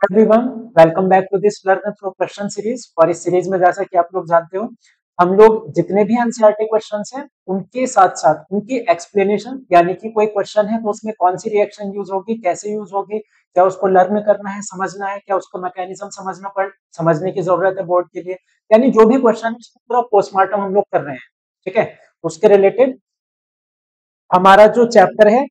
Everyone, welcome back to this learn through question series. और इस series में जैसा कि आप लोग जानते हो, हम लोग जितने भी एनसीईआरटी क्वेश्चंस हैं उनके साथ साथ उनकी एक्सप्लेनेशन, यानी कि कोई क्वेश्चन है तो उसमें कौन सी रिएक्शन यूज होगी, कैसे यूज होगी, क्या उसको लर्न करना है, समझना है, क्या उसका मैकेनिज्म समझने की जरूरत है बोर्ड के लिए, यानी जो भी क्वेश्चन है उसको पूरा पोस्टमार्टम हम लोग कर रहे हैं। ठीक है, उसके रिलेटेड हमारा जो चैप्टर है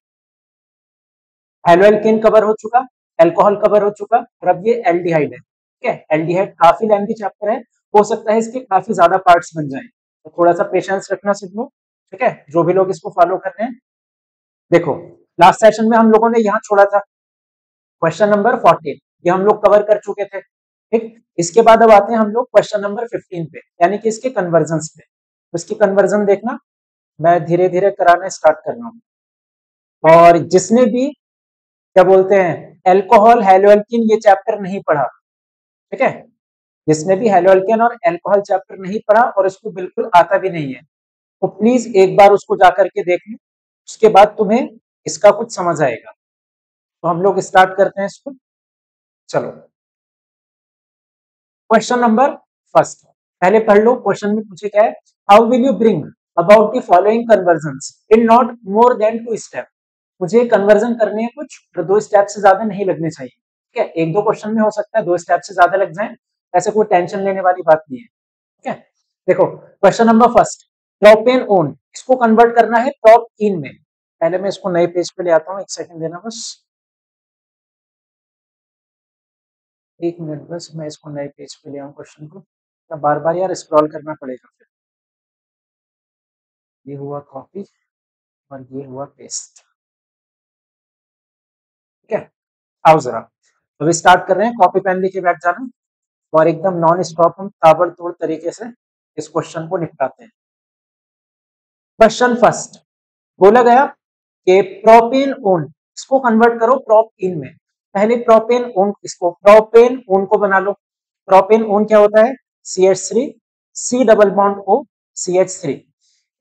हेलोएल्केन कवर हो चुका, अल्कोहल कवर हो चुका, और अब ये एल्डिहाइड है। ठीक है, एल्डिहाइड काफी लेंथी चैप्टर है, हो सकता है इसके काफी ज्यादा पार्ट्स बन जाएं, तो थोड़ा सा पेशेंस रखना सीख लो। ठीक है, जो भी लोग इसको फॉलो कर रहे हैं, देखो लास्ट सेशन में हम लोगों ने यहाँ छोड़ा था क्वेश्चन नंबर 14, ये हम लोग कवर कर चुके थे। ठीक, इसके बाद अब आते हैं हम लोग क्वेश्चन नंबर 15 पे, यानी कि इसके कन्वर्जन पे। तो इसकी कन्वर्जन देखना, मैं धीरे धीरे कराना स्टार्ट कर रहा हूँ। और जिसने भी क्या बोलते हैं एल्कोहल हेलोएल्कीन ये चैप्टर नहीं पढ़ा, ठीक है, जिसने भी हेलोएल्केन और अल्कोहल चैप्टर नहीं पढ़ा और इसको बिल्कुल आता भी नहीं है, तो प्लीज एक बार उसको जाकर के देख लो, उसके बाद तुम्हें इसका कुछ समझ आएगा। तो हम लोग स्टार्ट करते हैं इसको। चलो, क्वेश्चन नंबर फर्स्ट, पहले पढ़ लो। क्वेश्चन में पूछे क्या है, how will you bring about the following convergence in not more than 2 step. मुझे कन्वर्जन करने हैं कुछ, तो 2 स्टेप से ज्यादा नहीं लगने चाहिए। ठीक है, एक दो क्वेश्चन में हो सकता है 2 स्टेप से ज्यादा लग जाए, ऐसे कोई टेंशन लेने वाली बात नहीं है। ठीक है, देखो question number first, propane own, इसको कन्वर्ट करना है प्रोप इन में। पहले मैं इसको नए पेज पे ले आता हूँ, एक सेकंड देना बस, एक मिनट बस, मैं इसको नए पेज पे ले आऊँ क्वेश्चन को, बार बार यार स्क्रॉल करना पड़ेगा फिर। ये हुआ कॉपी और ये हुआ पेस्ट। ठीक है, आओ जरा अभी स्टार्ट कर रहे हैं, कॉपी पेन लेके बैठ जाना और एकदम नॉन स्टॉप हम ताबड़तोड़ तरीके से इस क्वेश्चन को निपटाते हैं। क्वेश्चन फर्स्ट बोला गया कि प्रोपेन ओन, इसको कन्वर्ट करो प्रोप इन में। पहले प्रोपेन ओन, इसको प्रोपेन ओन को बना लो। प्रोपेन ओन क्या होता है, CH3 C double bond O CH3,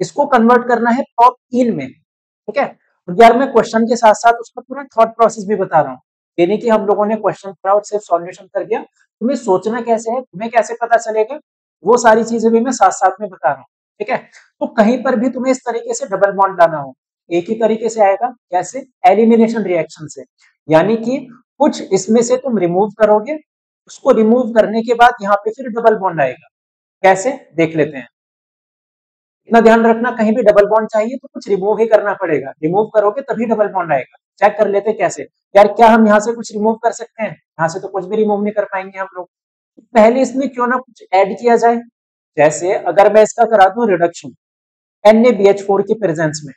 इसको कन्वर्ट करना है प्रोप इन में। ठीक है, तो यार मैं क्वेश्चन के साथ साथ उसका पूरा थॉट प्रोसेस भी बता रहा हूँ, यानी कि हम लोगों ने क्वेश्चन पढ़ा और सिर्फ सॉल्यूशन कर दिया, तुम्हें सोचना कैसे है, तुम्हें कैसे पता चलेगा, वो सारी चीजें भी मैं साथ साथ में बता रहा हूँ। ठीक है, तो कहीं पर भी तुम्हें इस तरीके से डबल बॉन्ड लाना हो, एक ही तरीके से आएगा, कैसे, एलिमिनेशन रिएक्शन से, यानी कि कुछ इसमें से तुम रिमूव करोगे, उसको रिमूव करने के बाद यहाँ पे फिर डबल बॉन्ड आएगा। कैसे देख लेते हैं, इतना ध्यान रखना, कहीं भी डबल बॉन्ड चाहिए तो कुछ रिमूव ही करना पड़ेगा, रिमूव करोगे तभी डबल बॉन्ड आएगा। चेक कर लेते कैसे, यार क्या हम यहाँ से कुछ रिमूव कर सकते हैं, यहाँ से तो कुछ भी रिमूव नहीं कर पाएंगे हम लोग, पहले इसमें क्यों ना कुछ ऐड किया जाए। जैसे अगर मैं इसका करा दूं रिडक्शन NaBH4 की प्रेजेंस में,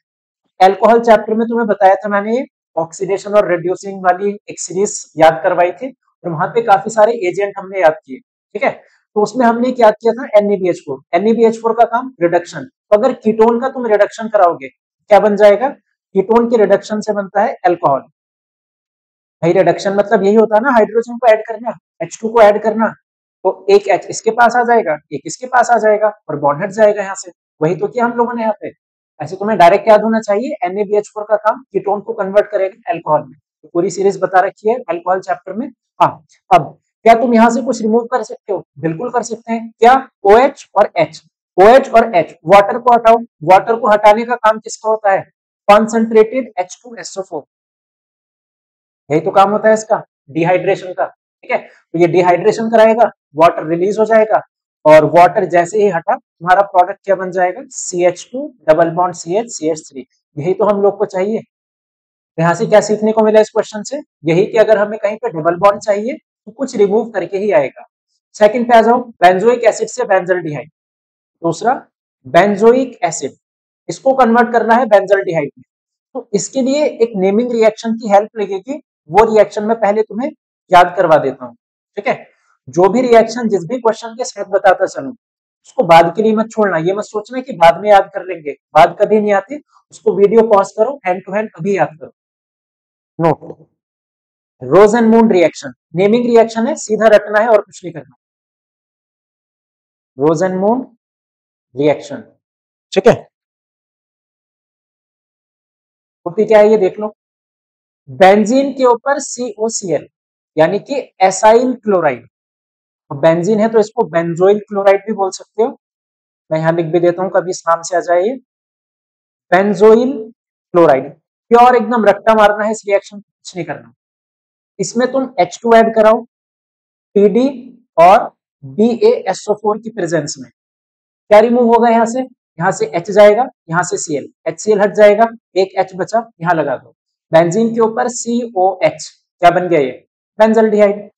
अल्कोहल चैप्टर में तुम्हें बताया था मैंने, ऑक्सीडेशन और रिड्यूसिंग वाली एक सीरीज याद करवाई थी, और वहां पे काफी सारे एजेंट हमने याद किए। ठीक है, तो उसमें हमने क्या किया था, NaBH4, NaBH4 का काम रिडक्शन, तो अगर कीटोन का तुम रिडक्शन कराओगे क्या बन जाएगा, कीटोन के रिडक्शन से बनता है अल्कोहल। भाई रिडक्शन मतलब यही होता है ना, हाइड्रोजन को ऐड करना, H2 को ऐड करना, तो एक H इसके पास आ जाएगा, एक इसके पास आ जाएगा और बॉन्ड हट जाएगा यहाँ से, वही तो किया हम लोगों ने यहाँ पे। ऐसे तुम्हें डायरेक्ट याद होना चाहिए, NaBH4 का काम कीटोन को कन्वर्ट करेगा अल्कोहल में, तो पूरी सीरीज बता रखी है अल्कोहल चैप्टर में। हाँ, अब क्या तुम यहाँ से कुछ रिमूव कर सकते हो, बिल्कुल कर सकते हैं, क्या, OH और H, OH और H, वाटर को हटाओ, वाटर को हटाने का काम किसका होता है, कॉन्सेंट्रेटेड H2SO4, यही तो काम होता है इसका, डिहाइड्रेशन का। ठीक है, तो ये डिहाइड्रेशन कराएगा, वाटर रिलीज हो जाएगा, और वाटर जैसे ही हटा तुम्हारा प्रोडक्ट क्या बन जाएगा, CH2 double bond CH CH3, यही तो हम लोग को चाहिए। यहाँ से क्या सीखने को मिला इस क्वेश्चन से, यही कि अगर हमें कहीं पे डबल बॉन्ड चाहिए तो कुछ रिमूव करके ही आएगा। सेकंड पे आ जाओ, बेंजोइक एसिड से बेंजल्डिहाइड, दूसरा बेंजोइक एसिड, इसको कन्वर्ट करना है बेंजल्डिहाइड में, तो इसके लिए एक नेमिंग रिएक्शन की हेल्प लगेगी, वो रिएक्शन मैं पहले तुम्हें याद करवा देता हूँ। ठीक है, जो भी रिएक्शन जिस भी क्वेश्चन के साथ बताता चलूं, उसको बाद के लिए मत छोड़ना, ये मत सोचना कि बाद में याद कर लेंगे, बाद कभी नहीं आती, उसको वीडियो पॉज करो, हैंड टू हैंड अभी याद करो। Note, Rosenmund reaction, naming reaction है, सीधा रटना है और कुछ नहीं करना, रोज एंड मून रिएक्शन। ठीक है, होती क्या है ये देख लो, बेंजीन के ऊपर COCl, यानी कि एसाइल क्लोराइड। बेंजीन है तो इसको बेंजोइल क्लोराइड भी बोल सकते हो। मैं यहां लिख भी देता हूं, कभी इस नाम से आ जाए, बेंजोइल क्लोराइड। प्योर एकदम रट्टा मारना है इस रिएक्शन, कुछ नहीं करना। इसमें तुम H2 ऐड कराओ, PD और BaSO4 की प्रेजेंस में। क्या रिमूव होगा यहां से H जाएगा, यहां से Cl, HCl हट जाएगा, एक H बचा, यहां लगा दो। बेंजीन के ऊपर COH, क्या बन गया ये, बेंजल्डिहाइड।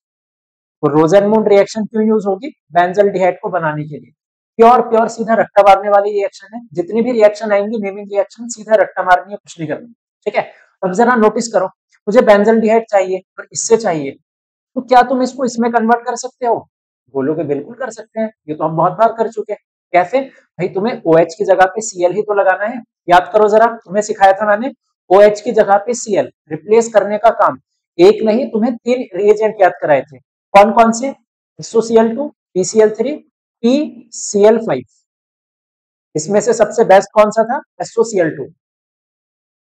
तो रोजेनमून रिएक्शन क्यों यूज होगी, बेंजल्डिहाइड को बनाने के लिए। प्योर प्योर सीधा रट्टा मारने वाली रिएक्शन है। जितनी भी रिएक्शन आएंगी नेमिंग रिएक्शन, सीधा रट्टा मारनी है, कुछ नहीं करना। ठीक है, अब जरा नोटिस करो, मुझे बेंजल्डिहाइड चाहिए और इससे चाहिए, तो क्या तुम इसको इसमें कन्वर्ट कर सकते हो? बोलोगे बिल्कुल कर सकते हैं, ये तो हम बहुत बार कर चुके हैं। कैसे भाई, तुम्हें OH की जगह पे Cl ही तो लगाना है। याद करो जरा, तुम्हें सिखाया था मैंने, OH की जगह पे Cl रिप्लेस करने का काम। एक नहीं, तुम्हें 3 रिएजेंट याद कराए थे। कौन कौन से, SOCl2, PCl3, PCl5। इसमें से सबसे बेस्ट कौन सा था, SOCl2।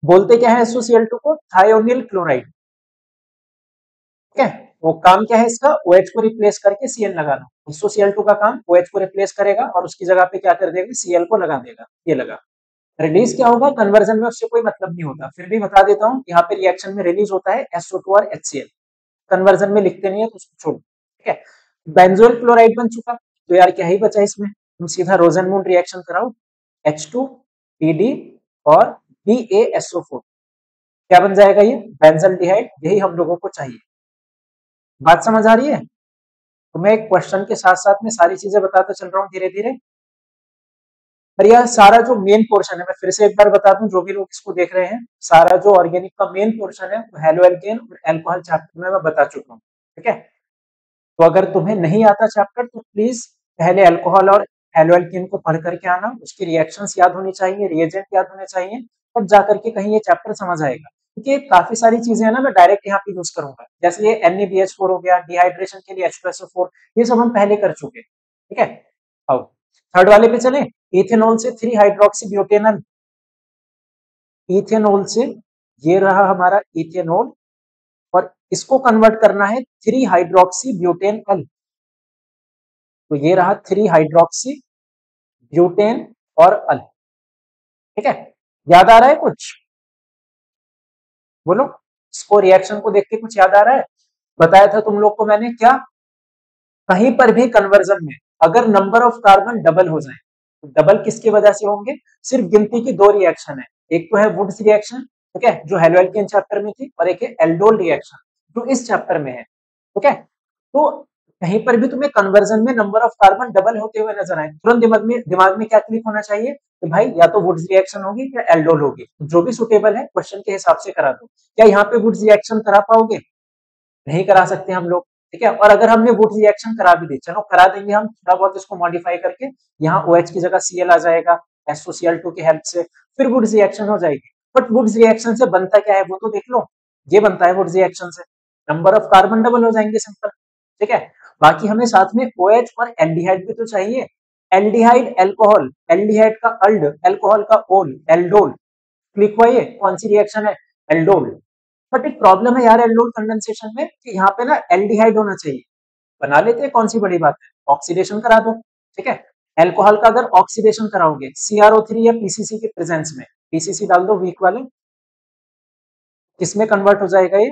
बोलते क्या है SOCl2 को, थायोनिल क्लोराइड। ठीक है, वो काम क्या है इसका, OH को रिप्लेस करके Cl लगाना। SOCl2 का काम OH को रिप्लेस करेगा और उसकी जगह पे क्या कर देगा, Cl को लगा देगा। ये लगा। रिलीज क्या होगा, कन्वर्जन में उससे कोई मतलब नहीं होता, फिर भी बता देता हूँ, यहाँ पे रिएक्शन में रिलीज होता है SO2 और HCl। कन्वर्जन में लिखते नहीं है तो उसको छोड़ो। ठीक है, बेंजोइल क्लोराइड बन चुका, तो यार क्या ही बचा इसमें, तुम सीधा रोजेनमून रिएक्शन कराओ, H2, PD और BaSO4। क्या बन जाएगा ये, बेंजल्डिहाइड। यही हम लोगों को चाहिए। बात समझ आ रही है? तो मैं एक क्वेश्चन के साथ साथ में सारी चीजें बताता चल रहा हूँ धीरे धीरे। पर यह सारा जो मेन पोर्शन है, मैं फिर से एक बार बता दूं, जो भी लोग इसको देख रहे हैं, सारा जो ऑर्गेनिक का मेन पोर्शन है वो हेलो एल्केन और एल्कोहल चैप्टर में मैं बता चुका हूँ। ठीक है, तो अगर तुम्हें नहीं आता चैप्टर तो प्लीज पहले अल्कोहल और हेलो एल्केन को पढ़ करके आना, उसकी रिएक्शंस याद होनी चाहिए, रिएजेंट याद होने चाहिए, तब जाकर के कहीं ये चैप्टर समझ आएगा। क्योंकि काफी सारी चीजें है ना, मैं डायरेक्ट यहाँ पे यूज करूंगा, जैसे ये NaBH4 हो गया, डिहाइड्रेशन के लिए H2SO4, ये सब हम पहले कर चुके। ठीक है, आओ थर्ड वाले पे चले। इथेनॉल से 3 हाइड्रोक्सी ब्यूटेनल, इथेनॉल से, ये रहा हमारा इथेनॉल, और इसको कन्वर्ट करना है 3 हाइड्रोक्सी ब्यूटेन अल। तो ये रहा 3 हाइड्रोक्सी ब्यूटेन और अल। ठीक है, याद आ रहा है कुछ, बोलो, इसको रिएक्शन को देख के कुछ याद आ रहा है? बताया था तुम लोग को मैंने क्या, कहीं पर भी कन्वर्जन में अगर नंबर ऑफ कार्बन डबल हो जाए, तो डबल किसकी वजह से होंगे, सिर्फ गिनती की 2 रिएक्शन है। एक तो है वुड्स रिएक्शन, ठीक है, जो हेलो एल्केन चैप्टर में थी, और एक है एल्डोल रिएक्शन जो इस चैप्टर में है। ठीक है, तो कहीं पर भी तुम्हें कन्वर्जन में नंबर ऑफ कार्बन डबल होते हुए नजर आए, तुरंत दिमाग में क्या क्लिक होना चाहिए कि भाई या तो वुड्स रिएक्शन होगी या एल्डोल होगी, जो भी सुटेबल है क्वेश्चन के हिसाब से करा दो। क्या यहाँ पे वुड्स रिएक्शन करा पाओगे? नहीं करा सकते हम लोग। ठीक है, और अगर हमने वुड्स रिएक्शन करा भी दी, चलो करा देंगे हम थोड़ा बहुत इसको मॉडिफाई करके, यहाँ OH की जगह Cl आ जाएगा SOCl2 की हेल्प से, फिर वुड्स रिएक्शन हो जाएगी। बट वुड्स रिएक्शन से बनता क्या है वो तो देख लो, ये बनता है वुड्स रिएक्शन से, नंबर ऑफ कार्बन डबल हो जाएंगे, सिंपल। ठीक है, बाकी हमें साथ में OH और एल्डिहाइड भी तो चाहिए। एल्डिहाइड एल्कोहल, एल्डिहाइड का अल्ड, एल्कोहल का ओल, एल्डोल। क्लिक हुआ, ये कौन सी रिएक्शन है, एल्डोल। बट एक प्रॉब्लम है यार एल्डोल कंडेंसेशन में, कि यहाँ पे ना एल्डिहाइड होना चाहिए। बना लेते हैं, कौन सी बड़ी बात है, ऑक्सीडेशन करा दो। ठीक है, एल्कोहल का अगर ऑक्सीडेशन कराओगे CrO3 या PCC के प्रेजेंस में, PCC डाल दो वीक वाले, किसमें कन्वर्ट हो जाएगा ये,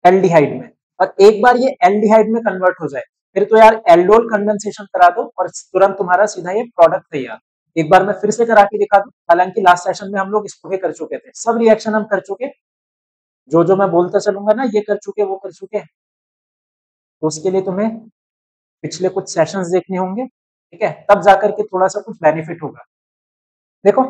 एल्डिहाइड में। और एक बार ये एल्डिहाइड में कन्वर्ट हो जाए, फिर तो यार एल्डोल कंडेंसेशन करा दो और तुरंत तुम्हारा सीधा ये प्रोडक्ट तैयार। एक बार मैं फिर से करा के दिखा दूं, हालांकि लास्ट सेशन में हम लोग इसको भी कर चुके थे, सब रिएक्शन हम कर चुके, जो जो मैं बोलता चलूंगा ना, ये कर चुके वो कर चुके। तो उसके लिए तुम्हें पिछले कुछ सेशंस देखने होंगे। ठीक है, तब जाकर के थोड़ा सा कुछ बेनिफिट होगा। देखो,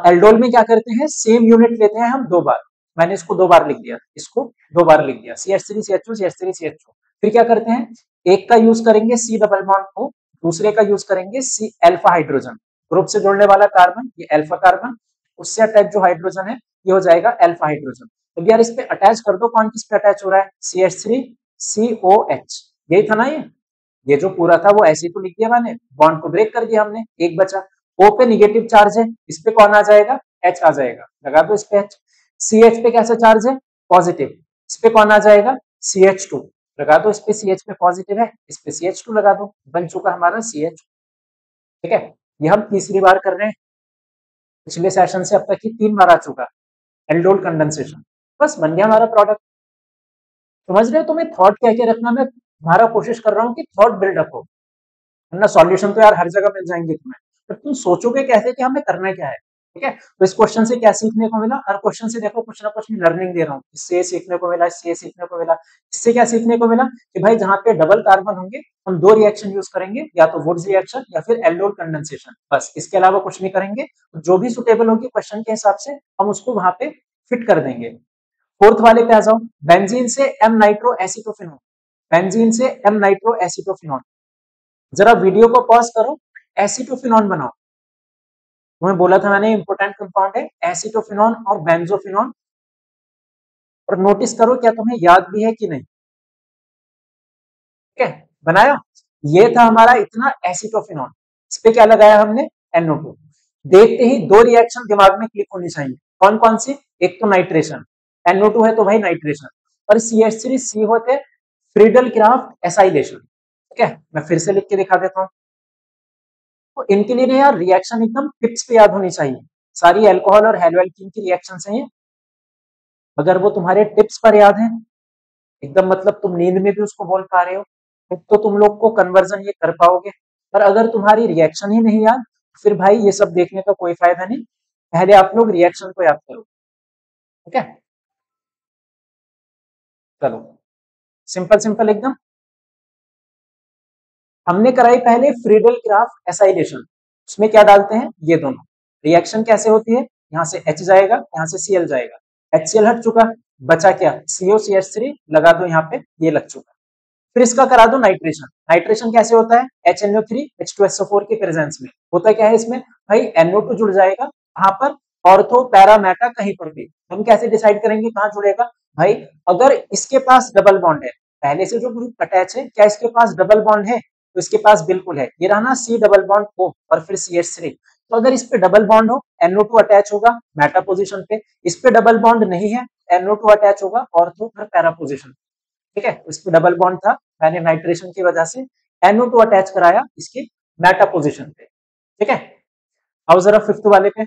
एल्डोल में क्या करते हैं, सेम यूनिट लेते हैं हम 2 बार। मैंने इसको 2 बार लिख दिया, इसको 2 बार लिख दिया, CH3CH2 CH3CH2। फिर क्या करते हैं, एक का यूज करेंगे C डबल बॉन्ड को, दूसरे का यूज करेंगे C अल्फा हाइड्रोजन, ग्रुप से जोड़ने वाला कार्बन ये अल्फा कार्बन, उससे अटैच जो हाइड्रोजन है ये हो जाएगा अल्फा हाइड्रोजन। तो यार इस पे अटैच कर दो, कौन किस पे अटैच हो रहा है, CH3COH, यही था ना ये जो पूरा था वो ऐसे ही तो लिख दिया मैंने, बॉन्ड को ब्रेक कर दिया हमने, एक बचा। O पे निगेटिव चार्ज है, इस पे कौन आ जाएगा, H आ जाएगा, लगा दो इस पे H। CH पे कैसा चार्ज है, पॉजिटिव, इस पे कौन आ जाएगा, CH2 लगा दो, इस पे CH पे पॉजिटिव है, इस पे CH2 लगा दो, बन चुका हमारा CH। ठीक है, ये हम तीसरी बार कर रहे हैं, पिछले सेशन से अब तक ही 3 बार आ चुका एल्डोल कंडेंसेशन, बस बन गया हमारा प्रोडक्ट। समझ रहे हो, तुम्हें थॉट क्या क्या रखना, मैं तुम्हारा कोशिश कर रहा हूँ कि थॉट बिल्डअप हो, वरना सॉल्यूशन तो यार हर जगह मिल जाएंगे तुम्हें, पर तुम सोचोगे कैसे कि हमें करना क्या है। ठीक है, तो इस क्वेश्चन से क्या सीखने को मिला, हर क्वेश्चन से देखो कुछ ना कुछ लर्निंग दे रहा हूँ, इससे सीखने को मिला, इससे सीखने को मिला। इससे क्या सीखने को मिला कि भाई जहाँ पे डबल कार्बन होंगे हम 2 रिएक्शन यूज करेंगे, या तो वुड्स रिएक्शन या फिर एल्डोल कंडेंसेशन, बस इसके अलावा कुछ नहीं करेंगे। जो भी सुटेबल होगी क्वेश्चन के हिसाब से हम उसको वहां पे फिट कर देंगे। फोर्थ वाले पे आ जाओ, बेंजीन से एम नाइट्रो एसिटोफिनॉन, बेंजीन से एम नाइट्रो एसिटोफिनॉन, जरा वीडियो को पॉज करो, एसिटोफिनॉन बनाओ। तुम्हें बोला था मैंने इंपोर्टेंट कंपाउंड है एसिटोफिनॉन और बेंजोफिनॉन, और नोटिस करो क्या तुम्हें याद भी है कि नहीं। ठीक है, बनाया, ये था हमारा इतना एसिटोफिनॉन, इस पे क्या लगाया हमने, NO2। देखते ही 2 रिएक्शन दिमाग में क्लिक होनी चाहिए, कौन कौन सी, एक तो नाइट्रेशन, NO2 है तो भाई नाइट्रेशन, और CH3C होते फ्रीडल क्राफ्ट एसाइलेशन। ठीक है, मैं फिर से लिख के दिखा देता हूँ। तो इनके लिए ना यार रिएक्शन एकदम टिप्स पे याद होनी चाहिए, सारी अल्कोहल और हेलोएल्कीन की रिएक्शन है ये, अगर वो तुम्हारे टिप्स पर याद है एकदम, मतलब तुम नींद में भी उसको बोल पा रहे हो, तो तुम लोग को कन्वर्जन ये कर पाओगे। पर अगर तुम्हारी रिएक्शन ही नहीं याद, फिर भाई ये सब देखने का कोई फायदा नहीं, पहले आप लोग रिएक्शन को याद करो। ठीक है, चलो सिंपल सिंपल एकदम। हमने कराई पहले फ्रीडल क्राफ्ट एसाइलेशन, उसमें क्या डालते हैं, ये दोनों रिएक्शन कैसे होती है, यहाँ से H जाएगा, यहाँ से Cl जाएगा, HCl हट चुका, बचा क्या, COCH3 लगा दो यहाँ पे, ये लग चुका। फिर इसका करा दो नाइट्रेशन, नाइट्रेशन कैसे होता है, HNO3 H2SO4 के प्रेजेंस में होता क्या है, इसमें भाई NO2 जुड़ जाएगा, कहां पर, ऑर्थो पैरा मेटा कहीं पर भी। हम कैसे डिसाइड करेंगे कहां जुड़ेगा, भाई अगर इसके पास डबल बॉन्ड है, पहले से जो ग्रुप अटैच है, क्या इसके पास डबल बॉन्ड है, तो इसके पास बिल्कुल है, ये रहा ना C डबल बॉन्ड O और फिर CH3। तो अगर इस पे डबल बॉन्ड हो, NO2 अटैच होगा मेटा पोजीशन पे, इस पे डबल बॉन्ड नहीं है, NO2 अटैच होगा ऑर्थो और पैरा पोजीशन। ठीक है, इस पे डबल बॉन्ड था, मैंने नाइट्रेशन की वजह से NO2 अटैच कराया इसकी मेटा पोजीशन पे। ठीक है, आओ जरा फिफ्थ वाले पे,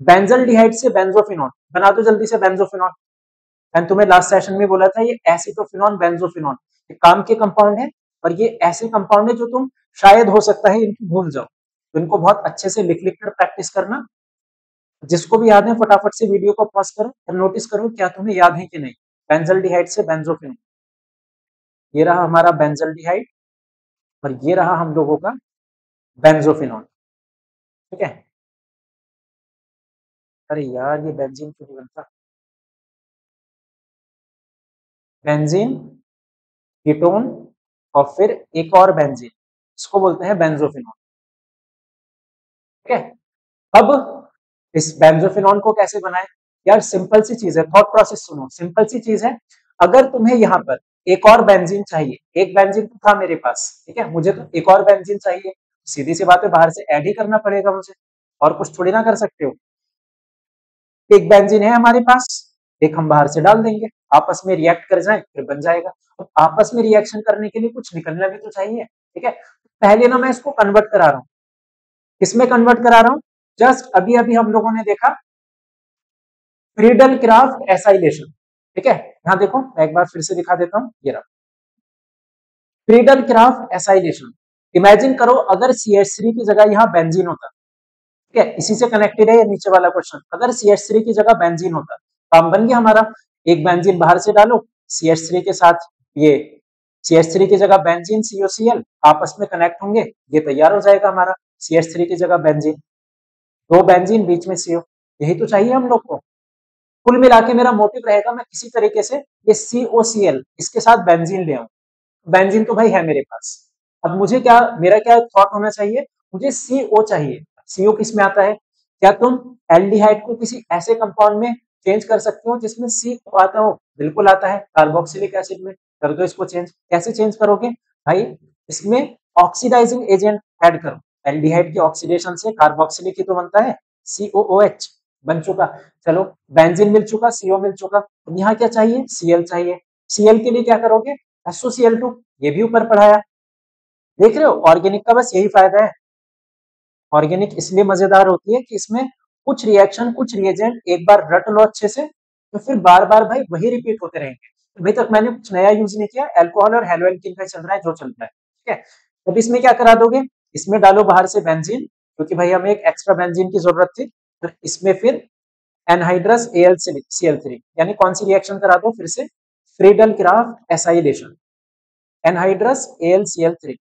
बेंजल्डिहाइड से बेंजोफिनॉन, बना दो जल्दी से बेंजोफिनॉन। मैंने तुम्हें लास्ट सेशन में बोला था ये एसिटोफिनॉन बेंजोफिनॉन ये काम के कंपाउंड है, और ये ऐसे कंपाउंड है जो तुम शायद हो सकता है इनको भूल जाओ, तो इनको बहुत अच्छे से लिख लिख कर प्रैक्टिस करना। जिसको भी याद है फटाफट से वीडियो को पॉज करो और नोटिस करो क्या तुम्हें याद है कि नहीं। बेंजल्डिहाइड से बेंजोफिनॉन, ये रहा हमारा बेंजल्डिहाइड, और ये रहा हम लोगों का बेंजोफिनॉन। ठीक है, अरे यार ये बेंजीन क्यों नहीं बनता, बेंजीन, कीटोन, और फिर एक और बेंजीन, इसको बोलते हैं बेंजोफिनॉन। ठीक है, अब इस बेंजोफिनॉन को कैसे बनाएं, यार सिंपल सी चीज है, थॉट प्रोसेस सुनो, सिंपल सी चीज है। अगर तुम्हें यहाँ पर एक और बेंजीन चाहिए, एक बेंजीन तो था मेरे पास, ठीक है, मुझे तो एक और बेंजीन चाहिए, सीधी सी बात है बाहर से ऐड ही करना पड़ेगा मुझे, और कुछ थोड़ी ना कर सकते हो। एक बेंजीन है हमारे पास, एक हम बाहर से डाल देंगे, आपस में रिएक्ट कर जाए फिर बन जाएगा। अब आपस में रिएक्शन करने के लिए कुछ निकलना भी तो चाहिए। ठीक है, पहले ना मैं इसको कन्वर्ट करा रहा हूँ, किसमें कन्वर्ट करा रहा हूँ, जस्ट अभी अभी हम लोगों ने देखा फ्रीडल क्राफ्ट एसाइलेशन। ठीक है, यहाँ देखो मैं एक बार फिर से दिखा देता हूँ, ये रहा फ्रीडल क्राफ्ट एसाइलेशन। इमेजिन करो अगर CH3 की जगह यहाँ बेंजीन होता, ठीक है, इसी से कनेक्टेड है ये नीचे वाला क्वेश्चन, अगर CH3 की जगह बेंजीन होता, काम बन गया हमारा, एक बेंजीन बाहर से डालो, CH3 के साथ ये CH3 की जगह बेंजीन COCl आपस में कनेक्ट होंगे, ये तैयार हो जाएगा हमारा CH3 की जगह बेंजीन, दो बेंजीन बीच में CO, यही तो चाहिए हम लोग को। कुल मिला के मेरा मोटिव रहेगा मैं किसी तरीके से ये COCl इसके साथ बेंजीन ले आऊं, बेंजीन तो भाई है मेरे पास, अब मुझे क्या, मेरा क्या थॉट होना चाहिए, मुझे CO चाहिए। CO किस में आता है, क्या तुम एल्डिहाइड को किसी ऐसे कंपाउंड में चेंज कर सकते हो जिसमें CO आता हो, बिल्कुल आता है, कार्बोक्सिलिक एसिड में कर दो इसको चेंज, कैसे चेंज करोगे भाई, इसमें ऑक्सीडाइजिंग एजेंट ऐड करो, एल्डिहाइड की ऑक्सीडेशन से कार्बोक्सिलिक ही तो बनता है COOH, बन चुका। चलो बेंजीन मिल चुका, सीओ मिल चुका, अब यहाँ क्या चाहिए, सीएल चाहिए। सीएल के लिए क्या करोगे, SOCl2, ये भी ऊपर पढ़ाया। देख रहे हो ऑर्गेनिक का बस यही फायदा है। ऑर्गेनिक इसलिए मजेदार होती है कि इसमें कुछ रिएक्शन, कुछ रिएजेंट एक बार रट लो अच्छे से, तो फिर बार बार भाई वही रिपीट होते रहेंगे। अभी तक मैंने कुछ नया यूज नहीं किया, अल्कोहल और हेलोएल्कीन का चल रहा है जो चल रहा है, ठीक है। अब इसमें क्या करा दोगे, इसमें डालो बाहर से बेंजीन, क्योंकि भाई हमें एक एक्स्ट्रा बेंजीन की जरूरत थी। तो इसमें फिर एनहाइड्रस AlCl3, यानी कौन सी रिएक्शन करा दो फिर से, Friedel Crafts acylation, anhydrous AlCl3।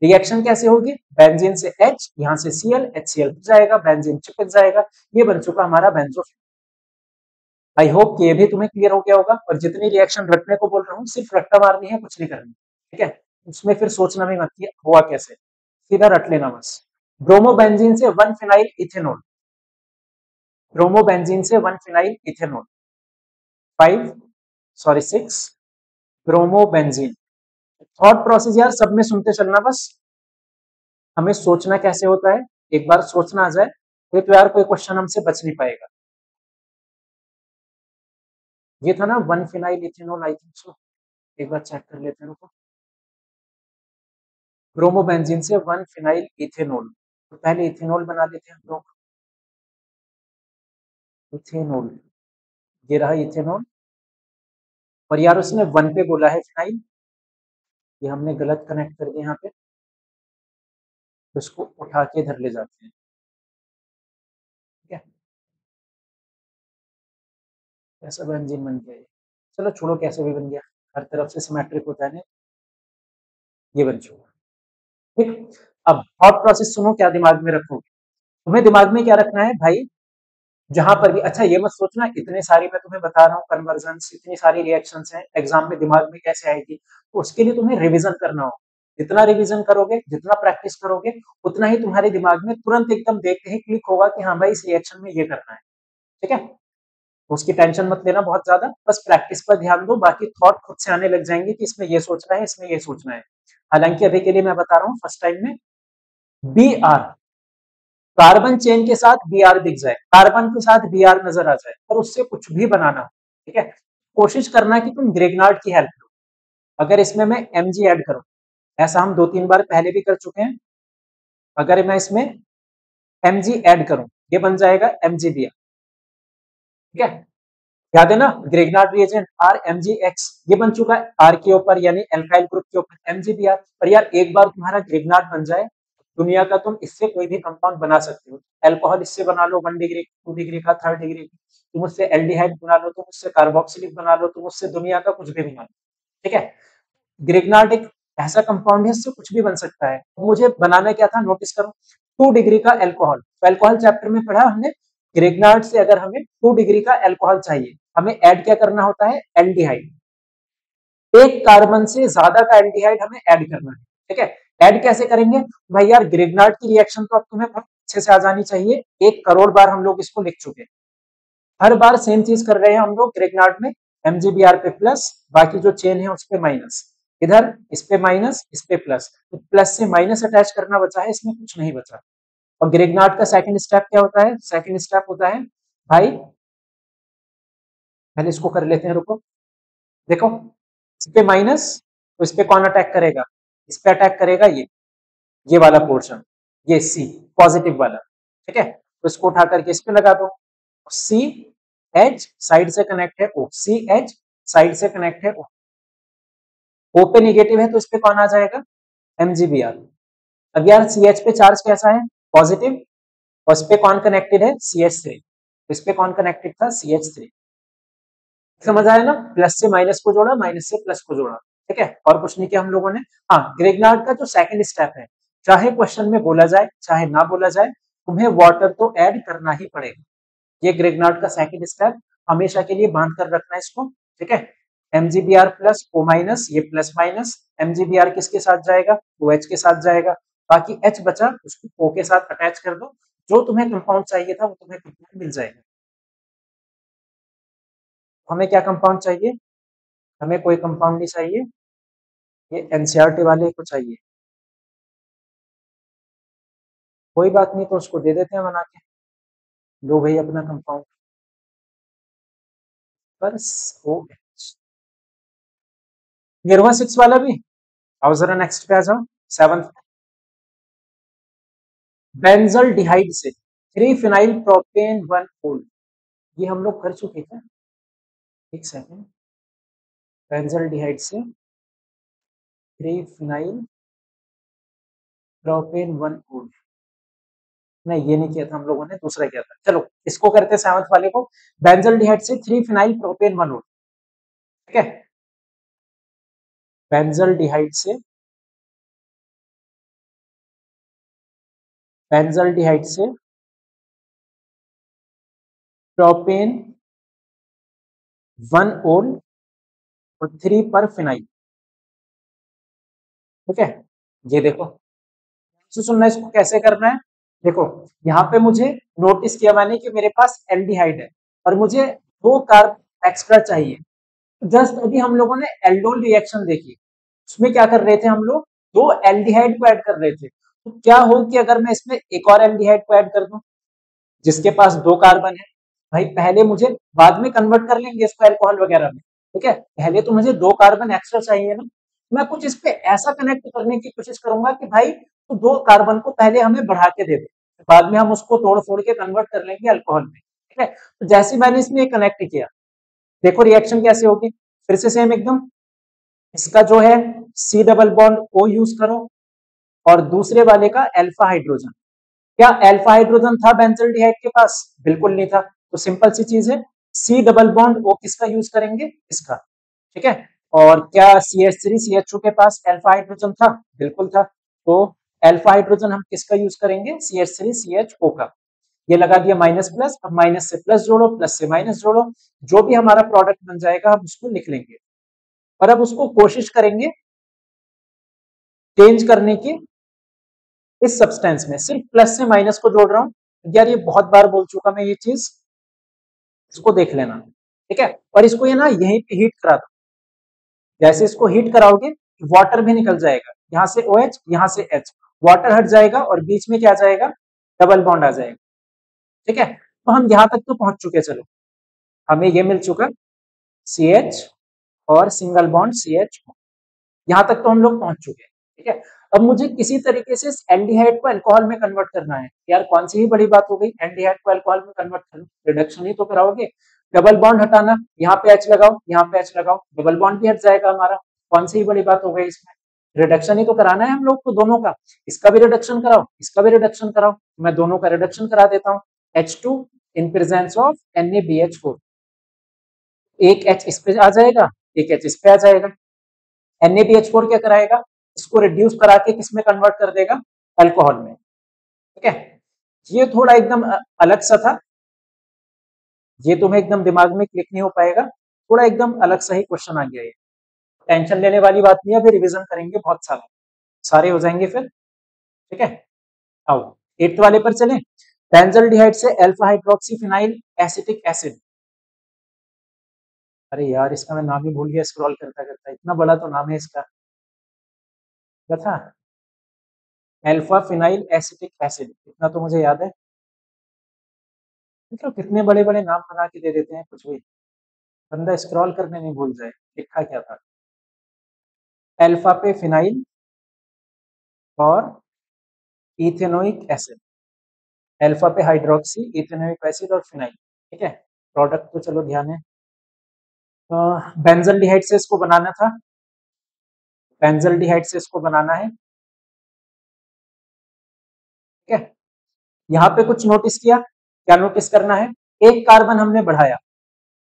Reaction कैसे होगी, बेंजीन से H, यहां से Cl, HCl जाएगा, बेंजीन चिपक जाएगा, ये बन चुका हमारा बेंजोफिन। आई होप कि ये भी तुम्हें क्लियर हो गया होगा। और जितनी रिएक्शन रटने को बोल रहा हूँ सिर्फ रट्टा मारनी है, कुछ नहीं करनी, ठीक है। उसमें फिर सोचना भी मत कि हुआ कैसे, सीधा रट लेना बस। ब्रोमोबेंजीन से 1 फिनाइल इथेनॉल, ब्रोमोबेंजीन से 1 phenyl ethanol, 6 bromobenzene. Thought process यार सब में सुनते चलना बस, हमें सोचना कैसे होता है, एक बार सोचना आ जाए तो यार कोई क्वेश्चन हमसे बच नहीं पाएगा। ये था ना 1 phenyl ethanol, I think so, एक बार चेक कर लेते हैं, रुको। ब्रोमोबेंजीन से 1 फिनाइल इथेनॉल, तो पहले इथेनॉल बना लेते हैं हम लोग। इथेनॉल, ये रहा इथेनॉल, और यार उसने 1 पे बोला है फिनाइल, ये हमने गलत कनेक्ट कर दिया यहाँ पे, तो इसको उठा के इधर ले जाते हैं, ठीक है। कैसा बेंजीन बन गया ये, चलो छोड़ो कैसे भी बन गया, हर तरफ से सिमेट्रिक होता है ना, ये बन चुका, ठीक। अब थॉट प्रोसेस सुनो, क्या दिमाग में रखोगे, तुम्हें दिमाग में क्या रखना है भाई, जहां पर भी, अच्छा ये मत सोचना इतने सारी मैं तुम्हें बता रहा हूँ कन्वर्जन, इतनी सारी रिएक्शंस हैं, एग्जाम में दिमाग में कैसे आएगी, तो उसके लिए तुम्हें रिवीजन करना हो। जितना रिवीजन करोगे, जितना प्रैक्टिस करोगे, उतना ही तुम्हारे दिमाग में तुरंत एकदम देखते ही क्लिक होगा कि हाँ भाई इस रिएक्शन में ये करना है, ठीक है। तो उसकी टेंशन मत लेना बहुत ज्यादा, बस प्रैक्टिस पर ध्यान दो, बाकी थॉट खुद से आने लग जाएंगे कि इसमें ये सोचना है, इसमें ये सोचना है। हालांकि अभी के लिए मैं बता रहा हूँ फर्स्ट टाइम में Br, कार्बन चेन के साथ Br दिख जाए, कार्बन के साथ Br नजर आ जाए, और उससे कुछ भी बनाना हो, ठीक है। कोशिश करना कि तुम ग्रेगनार्ड की हेल्प लो। अगर इसमें मैं Mg ऐड करूं, ऐसा हम 2-3 बार पहले भी कर चुके हैं, अगर मैं इसमें Mg ऐड करूं, ये बन जाएगा MgBr, ठीक है। याद है ना, ग्रेगनार्ड रिएजेंट RMgX, ये बन चुका है R के ऊपर, यानी एल्काइल ग्रुप के ऊपर MgBr। पर यार एक बार तुम्हारा ग्रेगनार्ड बन जाए, दुनिया का तुम इससे कोई भी कंपाउंड बना सकते हो। अल्कोहल इससे बना लो 1 डिग्री, 2 डिग्री का, 3rd डिग्री, तुम उससे एल्डिहाइड बना लो, तुम उससे कार्बोक्सिलिक बना लो, तुम उससे दुनिया का कुछ भी बना लो, ठीक है। ग्रेगनार्ड एक ऐसा कंपाउंड है, इससे कुछ भी बन सकता है। मुझे बनाना क्या था, नोटिस करो, 2 डिग्री का अल्कोहल, तो अल्कोहल चैप्टर में पढ़ा हमने, ग्रेगनार्ड से अगर हमें 2 डिग्री का अल्कोहल चाहिए, हमें ऐड क्या करना होता है, एल्डिहाइड। एक कार्बन से ज्यादा का एल्डिहाइड हमें ऐड करना है, ठीक है। ऐड कैसे करेंगे भाई, यार ग्रेगनार्ड की रिएक्शन तो अब तुम्हें बहुत अच्छे से आ जानी चाहिए, 1 करोड़ बार हम लोग इसको लिख चुके हैं। हर बार सेम चीज कर रहे हैं हम लोग ग्रेगनार्ड में, MgBr पे प्लस, बाकी जो चेन है उस पे माइनस, इधर इस पे माइनस, इस पे प्लस, तो प्लस से माइनस अटैच करना बचा है, इसमें कुछ नहीं बचा। और ग्रेगनार्ड का सेकंड स्टेप क्या होता है, सेकंड स्टेप होता है भाई, पहले इसको कर लेते हैं, रुको, देखो, इस पे माइनस, तो इस पे कौन अटैक करेगा, इस पे अटैक करेगा ये वाला पोर्शन, ये C पॉजिटिव वाला, ठीक है। तो इसको उठा करके इस पे लगा दो, सी एच साइड से कनेक्ट है O, सी एच साइड से कनेक्ट है O, O पे निगेटिव है तो इस पे कौन आ जाएगा, MgBr। अब यार CH पे चार्ज कैसा है, पॉजिटिव, और इस पे कौन कनेक्टेड है, CH3, तो इस पे कौन कनेक्टेड था, CH3। समझ आया ना, प्लस से माइनस को जोड़ा, माइनस से प्लस को जोड़ा, ठीक है, और कुछ नहीं किया हम लोगों ने। हाँ, ग्रेगनार्ड का जो सेकंड स्टेप है, चाहे क्वेश्चन में बोला जाए चाहे ना बोला जाए, तुम्हें वाटर तो ऐड करना ही पड़ेगा। ये ग्रेगनार्ड का सेकंड स्टेप, हमेशा के लिए बांध कर रखना है इसको, ठीक है। MgBr प्लस O माइनस, ये प्लस माइनस, MgBr किसके साथ जाएगा, OH के साथ जाएगा, बाकी H बचा उसको O के साथ अटैच कर दो, जो तुम्हें कंपाउंड चाहिए था वो तुम्हें कंपाउंड मिल जाएगा। हमें क्या कंपाउंड चाहिए, हमें कोई कंपाउंड नहीं चाहिए, ये NCERT वाले को चाहिए, कोई बात नहीं, तो उसको दे देते हैं बना के। लो भाई अपना कंपाउंड पर ओ एच। ये 6 वाला भी। आओ जरा नेक्स्ट पे आ जाओ। 7th, बेंजल डिहाइड से 3 फिनाइल प्रोपेन 1 ओल। ये हम लोग कर चुके थे। एक सेकेंड। बेंजल डिहाइड से 3 फिनाइल प्रोपेन 1 ओल। नहीं ये नहीं किया था हम लोगों ने, दूसरा किया था। चलो इसको करते हैं 7th वाले को। बेंजल डिहाइड से 3 फिनाइल प्रोपेन 1 ओल। ठीक है। बेंजल डिहाइड से प्रोपेन 1 ओल और 3 पर फिनाइल। ठीक है। ये देखो, तो सुनना इसको कैसे करना है। देखो यहाँ पे मुझे नोटिस किया मैंने कि मेरे पास एल्डिहाइड है और मुझे 2 कार्ब एक्स्ट्रा चाहिए। जस्ट अभी हम लोगों ने एल्डोल रिएक्शन देखी, उसमें क्या कर रहे थे हम लोग, 2 एल्डिहाइड को ऐड कर रहे थे। तो क्या हो कि अगर मैं इसमें एक और एल्डिहाइड को ऐड कर दूं जिसके पास 2 कार्बन है, भाई पहले मुझे, बाद में कन्वर्ट कर लेंगे इसको अल्कोहल वगैरह में। ठीक है, पहले तो मुझे 2 कार्बन एक्स्ट्रा चाहिए ना। मैं कुछ इस पे ऐसा कनेक्ट करने की कोशिश करूंगा कि भाई तो 2 कार्बन को पहले हमें बढ़ा के दे दे, बाद में हम उसको तोड़ फोड़ के कन्वर्ट कर लेंगे अल्कोहल में। ठीक है, तो जैसे मैंने इसमें कनेक्ट किया, देखो रिएक्शन कैसे होगी। फिर से सेम एकदम, इसका जो है C double bond O use करो और दूसरे वाले का अल्फा हाइड्रोजन। क्या अल्फा हाइड्रोजन था बेंजल्डिहाइड के पास? बिल्कुल नहीं था। तो सिंपल सी चीज है, सी डबल बॉन्ड ओ किसका यूज करेंगे? इसका। ठीक है। और क्या CH3 CH2 के पास अल्फा हाइड्रोजन था? बिल्कुल था। तो अल्फा हाइड्रोजन हम किसका यूज करेंगे? CH3 CHO का। ये लगा दिया माइनस प्लस, अब माइनस से प्लस जोड़ो, प्लस से माइनस जोड़ो, जो भी हमारा प्रोडक्ट बन जाएगा हम उसको लिख लेंगे। और अब उसको कोशिश करेंगे चेंज करने की इस सब्सटेंस में। सिर्फ प्लस से माइनस को जोड़ रहा हूं यार, ये बहुत बार बोल चुका मैं ये चीज, इसको देख लेना। ठीक है, और इसको ये ना यहीं पे हीट करा दो। जैसे इसको हीट कराओगे वाटर भी निकल जाएगा, यहाँ से OH यहाँ से H, वाटर हट जाएगा और बीच में क्या आ जाएगा? डबल बॉन्ड आ जाएगा। ठीक है, तो हम यहां तक तो पहुंच चुके। चलो हमें ये मिल चुका CH और सिंगल बॉन्ड CH, यहाँ तक तो हम लोग पहुंच चुके हैं। ठीक है, अब मुझे किसी तरीके से एल्डिहाइड को अल्कोहल में कन्वर्ट करना है। यार कौन सी ही बड़ी बात हो गई, एल्डिहाइड को अल्कोहल में कन्वर्ट करना, रिडक्शन ही तो कराओगे। डबल बॉन्ड हटाना, यहाँ पे H लगाओ, यहाँ पे H लगाओ, डबल बॉन्ड भी हट जाएगा हमारा। कौन सी ही बड़ी बात हो गई इसमें, रिडक्शन ही तो कराना है हम लोग को दोनों का। इसका भी रिडक्शन कराओ, इसका भी रिडक्शन कराओ, मैं दोनों का रिडक्शन करा देता हूँ। H2 in presence of NaBH4, एक H इस पे आ जाएगा, एक H इस पे आ जाएगा। NaBH4 क्या कराएगा? इसको रिड्यूस करा के किस में कन्वर्ट कर देगा? अल्कोहल में। ठीक है, ये थोड़ा एकदम अलग सा था, ये तुम्हें एकदम दिमाग में क्लिक नहीं हो पाएगा, थोड़ा एकदम अलग सा ही क्वेश्चन आ गया ये। टेंशन लेने वाली बात नहीं है, अभी रिवीजन करेंगे बहुत सारा, सारे हो जाएंगे फिर। ठीक है, आओ 8th वाले पर चले। बेंजल्डिहाइड से alpha hydroxy phenyl acetic acid. अरे यार इसका मैं नाम ही भूल गया स्क्रॉल करता करता, इतना बड़ा तो नाम है इसका। क्या था? अल्फा फिनाइल एसिटिक एसिड, इतना तो मुझे याद है। मतलब कितने बड़े बड़े नाम बना के दे देते हैं कुछ भी, बंदा स्क्रॉल करने नहीं भूल जाए लिखा क्या था। अल्फा पे फिनाइल और इथेनोइक एसिड, अल्फा पे हाइड्रोक्सी इथेनोइक एसिड और फिनाइल। ठीक है, प्रोडक्ट तो चलो ध्यान है। बेंजल्डिहाइड से इसको बनाना था, बेंजल्डिहाइड से इसको बनाना है। ठीक है, यहाँ पे कुछ नोटिस किया, क्या नोटिस करना है? एक कार्बन हमने बढ़ाया,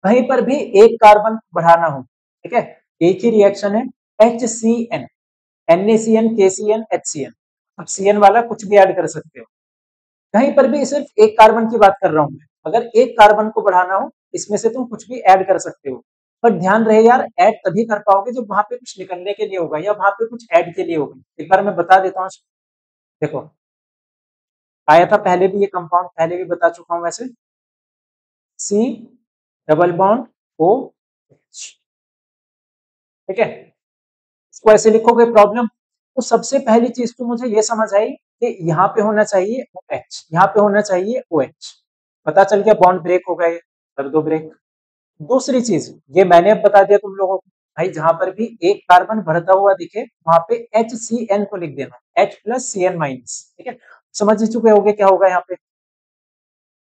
कहीं पर भी एक कार्बन बढ़ाना हो। ठीक है, एक ही रिएक्शन है HCN, NaCN KCN HCN, अब CN वाला कुछ भी ऐड कर सकते हो। कहीं पर भी सिर्फ एक कार्बन की बात कर रहा हूं मैं, अगर एक कार्बन को बढ़ाना हो इसमें से तुम कुछ भी ऐड कर सकते हो। पर ध्यान रहे यार, ऐड तभी कर पाओगे जब वहां पे कुछ निकलने के लिए होगा या वहां पे कुछ ऐड के लिए होगा। एक बार मैं बता देता हूँ, देखो आया था पहले भी ये कंपाउंड, पहले भी बता चुका हूं वैसे। C double bond OH। ठीक है, इसको ऐसे लिखोगे प्रॉब्लम। तो सबसे पहली चीज तो मुझे ये समझ आई कि यहाँ पे होना चाहिए OH, यहाँ पे होना चाहिए OH। पता चल गया बॉन्ड ब्रेक हो गए, कर दो ब्रेक। दूसरी चीज ये मैंने अब बता दिया तुम लोगों को, भाई जहां पर भी एक कार्बन बढ़ता हुआ दिखे वहां पे HCN को लिख देना, H+CN-, ठीक है। समझ ही चुके होगे क्या होगा यहाँ पे,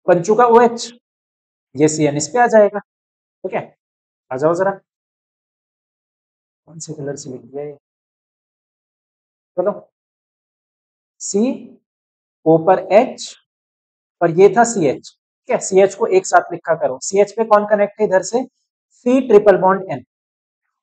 बन चुका OH, ये CN इस पे आ जाएगा, ठीक है। आ जाओ जरा, कौन से कलर से लिख दिया ये, चलो C, O पर H, और ये था CH, ठीक है। CH को एक साथ लिखा करो, CH पे कौन कनेक्ट है इधर से, C ट्रिपल बॉन्ड N,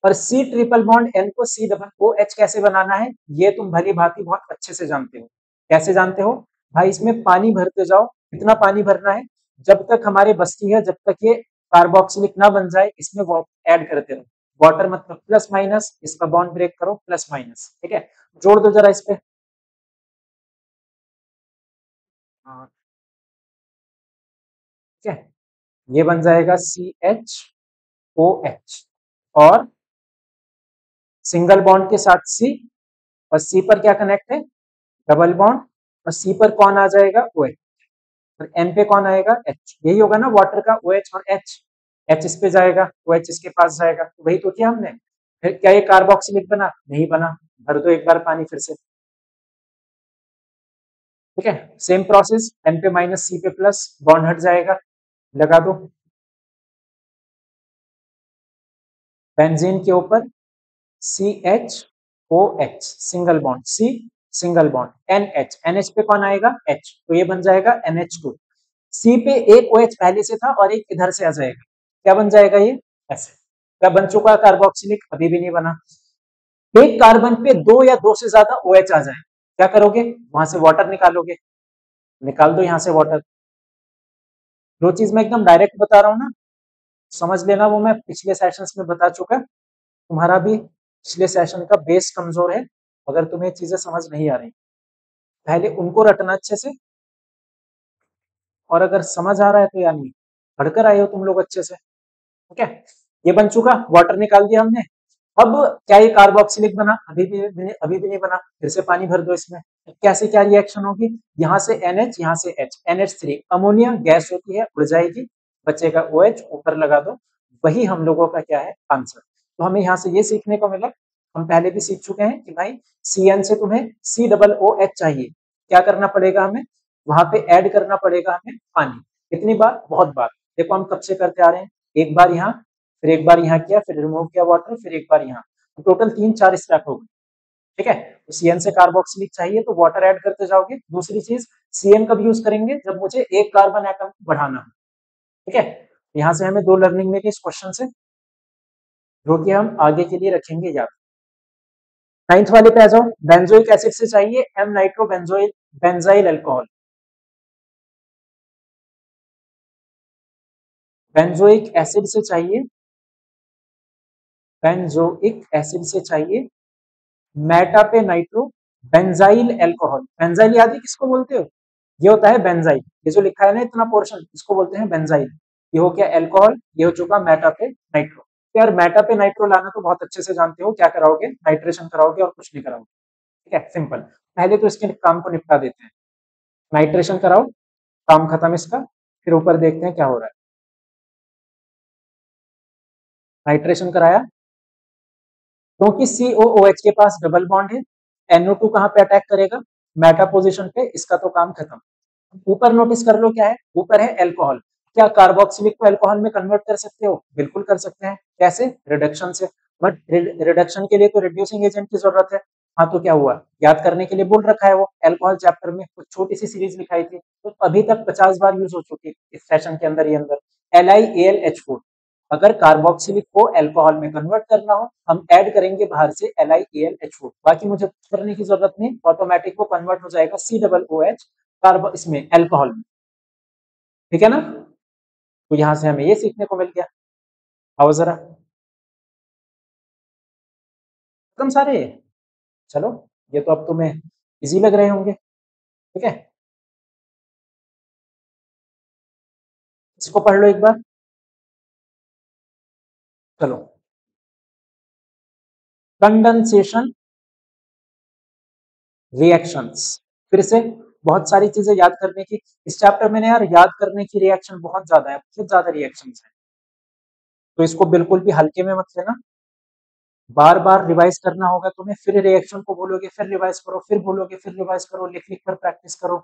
और C ट्रिपल बॉन्ड N को C डबल OH कैसे बनाना है ये तुम भली भांति बहुत अच्छे से जानते हो। कैसे जानते हो भाई, इसमें पानी भरते जाओ, कितना पानी भरना है, जब तक हमारे बस की है, जब तक ये कार्बोक्सिलिक ना बन जाए, इसमें ऐड करते रहो। वाटर मतलब प्लस माइनस, इसका बॉन्ड ब्रेक करो प्लस माइनस, ठीक है। जोड़ दो जरा इस पे, हाँ, ठीक है। ये बन जाएगा CHOH, और सिंगल बॉन्ड के साथ C, और C पर क्या कनेक्ट है, डबल बॉन्ड, और C पर कौन आ जाएगा, OH, और N पे कौन आएगा, H। यही होगा ना वाटर का, OH और H, H इस पे जाएगा, OH इसके पास जाएगा, तो वही तो किया हमने। फिर क्या ये कार्बोक्सिलिक बना, नहीं बना, भर दो एक बार पानी फिर से, ठीक है। सेम प्रोसेस, N पे माइनस C पे प्लस, बॉन्ड हट जाएगा, लगा दो। बेंजीन के ऊपर CHOH, single bond, C single bond, NH पे कौन आएगा, H, तो ये बन जाएगा NH2। C पे एक OH पहले से था और एक इधर से आ जाएगा, क्या बन जाएगा ये, ऐसे। क्या बन चुका है कार्बोक्सिलिक, अभी भी नहीं बना। एक कार्बन पे दो या दो से ज्यादा OH आ जाए, क्या करोगे, वहां से वाटर निकालोगे, निकाल दो यहाँ से वाटर। जो चीज मैं एकदम डायरेक्ट बता रहा हूँ ना, समझ लेना, वो मैं पिछले सेशंस में बता चुका। तुम्हारा भी पिछले सेशन का बेस कमजोर है, अगर तुम्हें चीजें समझ नहीं आ रही, पहले उनको रटना अच्छे से, और अगर समझ आ रहा है तो यानी पढ़कर आए हो तुम लोग अच्छे से, ठीक है। ये बन चुका, वाटर निकाल दिया हमने। अब क्या ये कार्बोक्सिलिक बना, अभी भी नहीं बना, फिर से पानी भर दो इसमें। कैसे क्या रिएक्शन होगी, यहाँ से NH, यहाँ से H, NH3, अमोनिया गैस होती है, उड़ जाएगी, बचेगा OH, ऊपर लगा दो। वही हम लोगों का क्या है, आंसर। तो हमें यहाँ से ये सीखने को मिला, हम पहले भी सीख चुके हैं कि भाई CN से तुम्हें COOH चाहिए, क्या करना पड़ेगा हमें, वहां पे ऐड करना पड़ेगा हमें पानी। कितनी बार, बहुत बार। देखो हम कब से करते आ रहे हैं, एक बार यहाँ, फिर एक बार यहाँ किया, फिर रिमूव किया वाटर, फिर एक बार यहाँ, तो टोटल 3-4 स्टेप हो गए, ठीक है। तो CN से कार्बोक्सिलिक चाहिए तो वाटर ऐड करते जाओगे। दूसरी चीज, CN कब यूज करेंगे, जब मुझे एक कार्बन एटम बढ़ाना हो, ठीक है। यहाँ से हमें 2 लर्निंग मिली इस क्वेश्चन से, जो कि हम आगे के लिए रखेंगे याद। 9th वाले पे आ जाओ, बेंजोइक एसिड से चाहिए M nitro benzoyl benzyl alcohol. Benzoic acid से चाहिए, बेंजोइक एसिड से चाहिए मेटा पे नाइट्रो बेंजाइल अल्कोहल। बेंजाइल याद है किसको बोलते हो, ये होता है बेंजाइल, ये जो लिखा है ना इतना पोर्शन, इसको बोलते हैं बेंजाइल। ये हो गया अल्कोहल, ये हो चुका मेटा पे नाइट्रो। यार मेटा पे नाइट्रो लाना तो बहुत अच्छे से जानते हो, क्या कराओगे, नाइट्रेशन कराओगे और कुछ नहीं कराओगे, ठीक है, सिंपल। पहले तो इसके काम को निपटा देते हैं, नाइट्रेशन कराओ, काम खत्म इसका, फिर ऊपर देखते हैं क्या हो रहा है। नाइट्रेशन कराया, क्योंकि COOH के पास डबल बॉन्ड है, NO2 कहां पे अटैक करेगा, मेटा पोजीशन पे, इसका तो काम खत्म। ऊपर नोटिस कर लो क्या है, ऊपर है अल्कोहल। क्या कार्बोक्सिलिक को अल्कोहल में कन्वर्ट कर सकते हो, बिल्कुल कर सकते हैं, कैसे, रिडक्शन से। बट रिडक्शन के लिए तो रिड्यूसिंग एजेंट की जरूरत है। हाँ तो क्या हुआ, याद करने के लिए बोल रखा है, वो अल्कोहल चैप्टर में कुछ छोटी सी सीरीज लिखाई थी, तो अभी तक 50 बार यूज हो चुकी है इस सेशन के अंदर ही अंदर। LiAlH4, अगर कार्बोक्सिलिक को अल्कोहल में कन्वर्ट करना हो, हम ऐड करेंगे बाहर से LiAlH4, बाकी मुझे करने की जरूरत नहीं, ऑटोमेटिक वो कन्वर्ट हो जाएगा COOH कार्बो इसमें अल्कोहल में, ठीक है ना। तो यहां से हमें ये सीखने को मिल गया। आओ जरा, खत्म सारे, चलो, ये तो अब तुम्हें इजी लग रहे होंगे, ठीक है। इसको पढ़ लो एक बार, चलो। कंडेंसेशन रिएक्शंस, फिर से बहुत सारी चीजें याद करने की इस चैप्टर में यार याद करने की रिएक्शन बहुत ज्यादा है, बहुत ज्यादा रिएक्शन है, तो इसको बिल्कुल भी हल्के में मत लेना। बार बार रिवाइज करना होगा तुम्हें, फिर रिएक्शन को बोलोगे, फिर रिवाइज करो, फिर बोलोगे, फिर रिवाइज करो, लिख लिख कर प्रैक्टिस करो,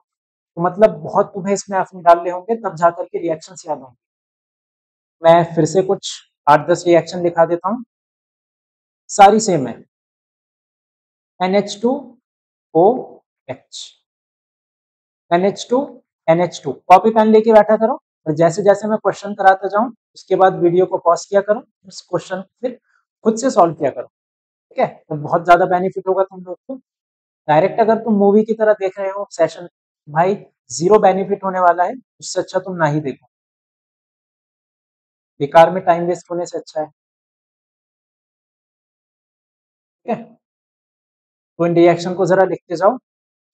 तो मतलब बहुत तुम्हें इसमें एफर्ट डालने होंगे, तब जाकर के रिएक्शंस याद होंगे। मैं फिर से कुछ 8-10 रिएक्शन लिखा देता हूँ, सारी सेम है। NH2OH, NH2 NH2, copy pen लेके बैठा करो और जैसे जैसे मैं क्वेश्चन कराता जाऊं उसके बाद वीडियो को पॉज किया करो, उस क्वेश्चन फिर खुद से सॉल्व किया करो, ठीक है? तो बहुत ज्यादा बेनिफिट होगा तुम लोग को। डायरेक्ट अगर तुम मूवी की तरह देख रहे हो सेशन, भाई जीरो बेनिफिट होने वाला है, उससे अच्छा तुम ना ही देखो, बेकार में टाइम वेस्ट होने से अच्छा है, ठीक है? तो इन रिएक्शन को जरा लिखते जाओ।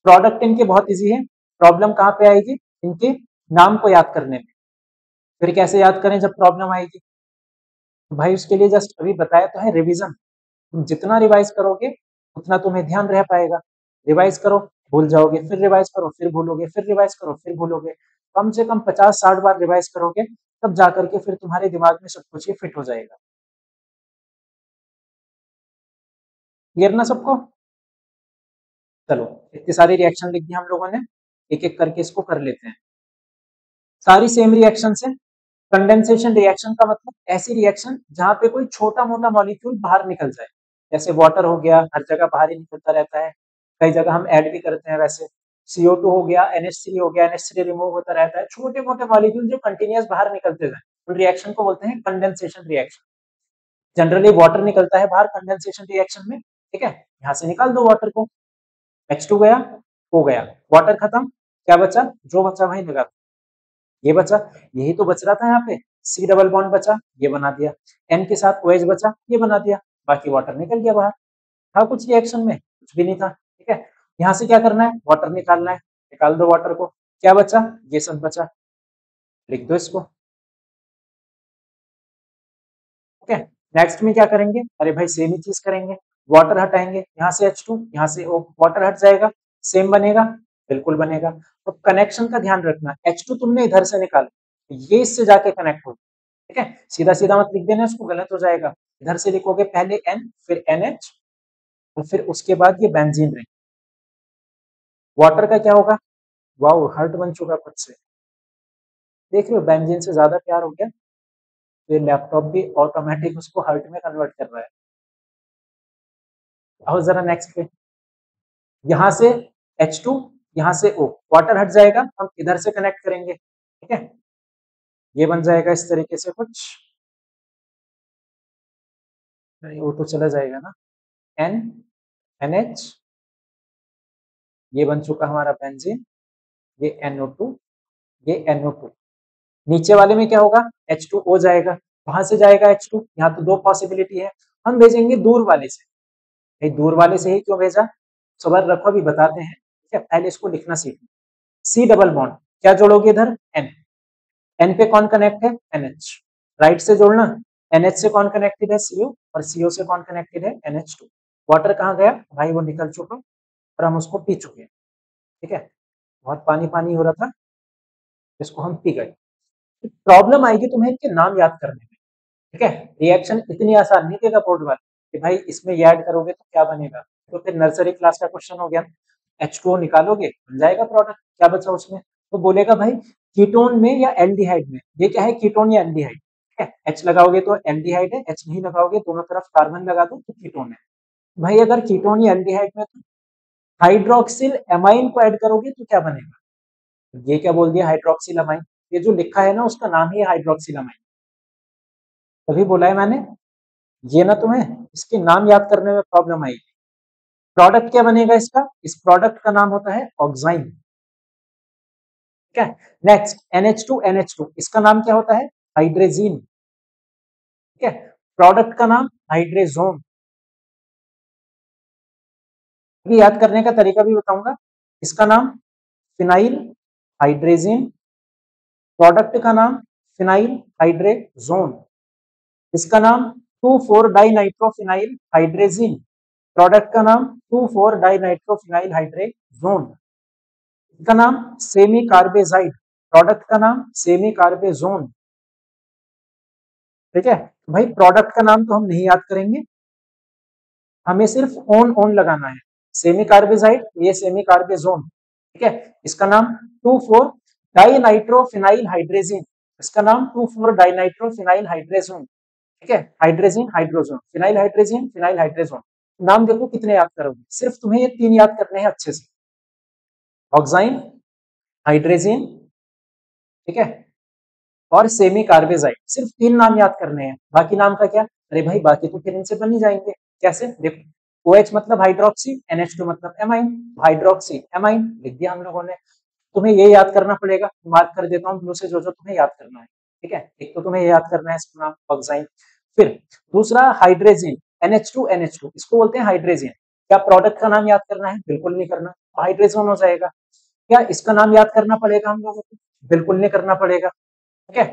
प्रोडक्ट इनके बहुत इजी है, प्रॉब्लम कहाँ पे आएगी? इनके नाम को याद करने में। फिर कैसे याद करें जब प्रॉब्लम आएगी? तो भाई उसके लिए जस्ट अभी बताया तो है, रिवीजन। तुम जितना रिवाइज करोगे उतना तुम्हें ध्यान रह पाएगा। रिवाइज करो, भूल जाओगे, फिर रिवाइज करो, फिर भूलोगे, फिर रिवाइज करो, फिर भूलोगे। कम से कम 50-60 बार रिवाइज करोगे, तब जाकर के फिर तुम्हारे दिमाग में सब कुछ ही फिट हो जाएगा। क्लियर ना सबको? चलो, इतनी सारी रिएक्शन लिख दी हम लोगों ने, एक एक करके इसको कर लेते हैं। सारी सेम रिएक्शन है। कंडेंसेशन रिएक्शन का मतलब ऐसी रिएक्शन जहां पे कोई छोटा मोटा मॉलिक्यूल बाहर निकल जाए, जैसे वाटर हो गया, हर जगह बाहर ही निकलता रहता है, कई जगह हम ऐड भी करते हैं वैसे। CO2 हो गया, NH3 हो गया, NH3 रिमूव होता रहता है, छोटे मोटे मॉलिक्यूल जो कंटिन्यूस बाहर निकलते जाए, उन रिएक्शन को बोलते हैं कंडेंसेशन रिएक्शन। जनरली वाटर निकलता है बाहर कंडेंसेशन रिएक्शन में, ठीक है? यहाँ से निकाल दो वाटर को, H2 गया, हो गया, वाटर खत्म, क्या बचा? जो बचा वही लगा, ये बचा, यही तो बच रहा था यहाँ पे, C डबल बॉन्ड बचा, ये बना दिया, N के साथ OH बचा, ये बना दिया, बाकी वाटर निकल गया बाहर। था कुछ रिएक्शन में? कुछ भी नहीं था, ठीक है? यहाँ से क्या करना है? वाटर निकालना है, निकाल दो वाटर को, क्या बचा? ये सब बचा, लिख दो इसको, ठीक है? नेक्स्ट में क्या करेंगे? अरे भाई सेम ही चीज करेंगे, वाटर हटाएंगे, यहाँ से H2, यहाँ से O, वाटर हट जाएगा, सेम बनेगा, बिल्कुल बनेगा। तो कनेक्शन का ध्यान रखना, H2 तुमने इधर से निकाला, ये इससे जाके कनेक्ट हो, ठीक है? सीधा सीधा मत लिख देना इसको, गलत हो जाएगा। इधर से लिखोगे पहले N, फिर NH, और फिर उसके बाद ये बेंजीन रिंग। वाटर का क्या होगा? वाओ, हर्ट बन चुका खुद से, देख रहे हो? बेंजीन से ज्यादा प्यार हो गया, तो ये लैपटॉप भी ऑटोमेटिक उसको हर्ट में कन्वर्ट कर रहा है। आओ जरा नेक्स्ट पे, यहाँ से H2, यहाँ से O, वाटर हट जाएगा, हम इधर से कनेक्ट करेंगे, ठीक है? ये बन जाएगा इस तरीके से कुछ, नहीं वो तो चला जाएगा ना, N, NH, ये बन चुका हमारा बेंजीन, ये NO2, ये NO2। नीचे वाले में क्या होगा? H2O जाएगा, वहां से जाएगा H2, यहाँ तो दो पॉसिबिलिटी है, हम भेजेंगे दूर वाले से। भाई दूर वाले से ही क्यों भेजा? सबर रखो, अभी बताते हैं, ठीक है? पहले इसको लिखना सीखो। C डबल बॉन्ड, क्या जोड़ोगे इधर? N, N पे कौन कनेक्ट है? NH, राइट से जोड़ना, NH से कौन कनेक्टेड है? CO, और CO से कौन कनेक्टेड है? NH2। वाटर कहाँ गया? भाई वो निकल चुका और हम उसको पी चुके हैं, ठीक है? बहुत पानी पानी हो रहा था, इसको हम पी गए। प्रॉब्लम आएगी तुम्हें इनके नाम याद करने में, ठीक है? रिएक्शन इतनी आसान नहीं देगा बोर्ड वाला कि भाई इसमें ये ऐड करोगे तो क्या बनेगा, तो फिर नर्सरी क्लास का क्वेश्चन हो गया। H2O निकालोगे, बन जाएगा प्रोडक्ट, क्या बचा उसमें? तो बोलेगा भाई कीटोन में या एल्डिहाइड में, ये क्या है? कीटोन या एल्डिहाइड, ठीक है? H लगाओगे तो एल्डिहाइड है, H नहीं लगाओगे, दोनों तरफ कार्बन लगा दो तो कीटोन है। भाई अगर कीटोन या एल्डिहाइड में तो हाइड्रोक्सिल एमाइन को ऐड करोगे तो क्या बनेगा? ये क्या बोल दिया? हाइड्रोक्सिल अमाइन, ये जो लिखा है ना उसका नाम ही है हाइड्रोक्सिल अमाइन, तभी बोला है मैंने, ये ना तुम्हें इसके नाम याद करने में प्रॉब्लम आएगी। प्रोडक्ट क्या बनेगा इसका? इस प्रोडक्ट का नाम होता है ऑक्साइन, ठीक है? नेक्स्ट NH2NH2, इसका नाम क्या होता है? हाइड्रेजीन, ठीक है? प्रोडक्ट का नाम हाइड्रेजोन। अभी याद करने का तरीका भी बताऊंगा। इसका नाम फिनाइल हाइड्रेजीन, प्रोडक्ट का नाम फिनाइल हाइड्रेजोन, इसका नाम 2,4-डाइनाइट्रोफिनाइल हाइड्रेजीन, प्रोडक्ट का नाम 2,4-डाइनाइट्रोफिनाइल हाइड्रेजोन। इसका नाम सेमी कार्बेजाइड, प्रोडक्ट का नाम सेमी कार्बेजोन। ठीक है, भाई प्रोडक्ट का नाम तो हम नहीं याद करेंगे, हमें सिर्फ ओन लगाना है। सेमी कार्बेजाइड, ये सेमी कार्बेजोन। ठीक है, इसका नाम 2,4 डाइनाइट्रोफिनाइल हाइड्रेजिन, इसका नाम 2,4 डाइनाइट्रोफिनाइल हाइड्रेजोन। ठीक है, hydrazine hydrogen, phenyl hydrazine phenyl hydrazone. नाम देखो कितने याद करोगे, सिर्फ तुम्हें ये 3 याद करने हैं अच्छे से, ऑक्साइन, हाइड्रेजिन, ठीक है, और सेमी कार्बेजाइड। सिर्फ 3 नाम याद करने हैं, बाकी नाम का क्या, अरे भाई बाकी तो फिर इनसे बन ही जाएंगे। कैसे, देखो OH मतलब हाइड्रोक्सी, NH2 मतलब एमाइन, हाइड्रोक्सी एमाइन लिख दिया हम लोगों ने। तुम्हें ये याद करना पड़ेगा, मार्क कर देता हूँ ब्लू से जो जो तुम्हें याद करना है। ठीक है, एक तो तुम्हें ये याद करना है इसका नाम ऑक्साइन, फिर दूसरा हाइड्रेजिन, NH2 इसको बोलते हैं हाइड्रेजिन। क्या प्रोडक्ट का नाम याद करना है, बिल्कुल नहीं करना, हाइड्रेजन हो जाएगा। क्या इसका नाम याद करना पड़ेगा हम लोगों को, बिल्कुल नहीं करना पड़ेगा। ठीक है,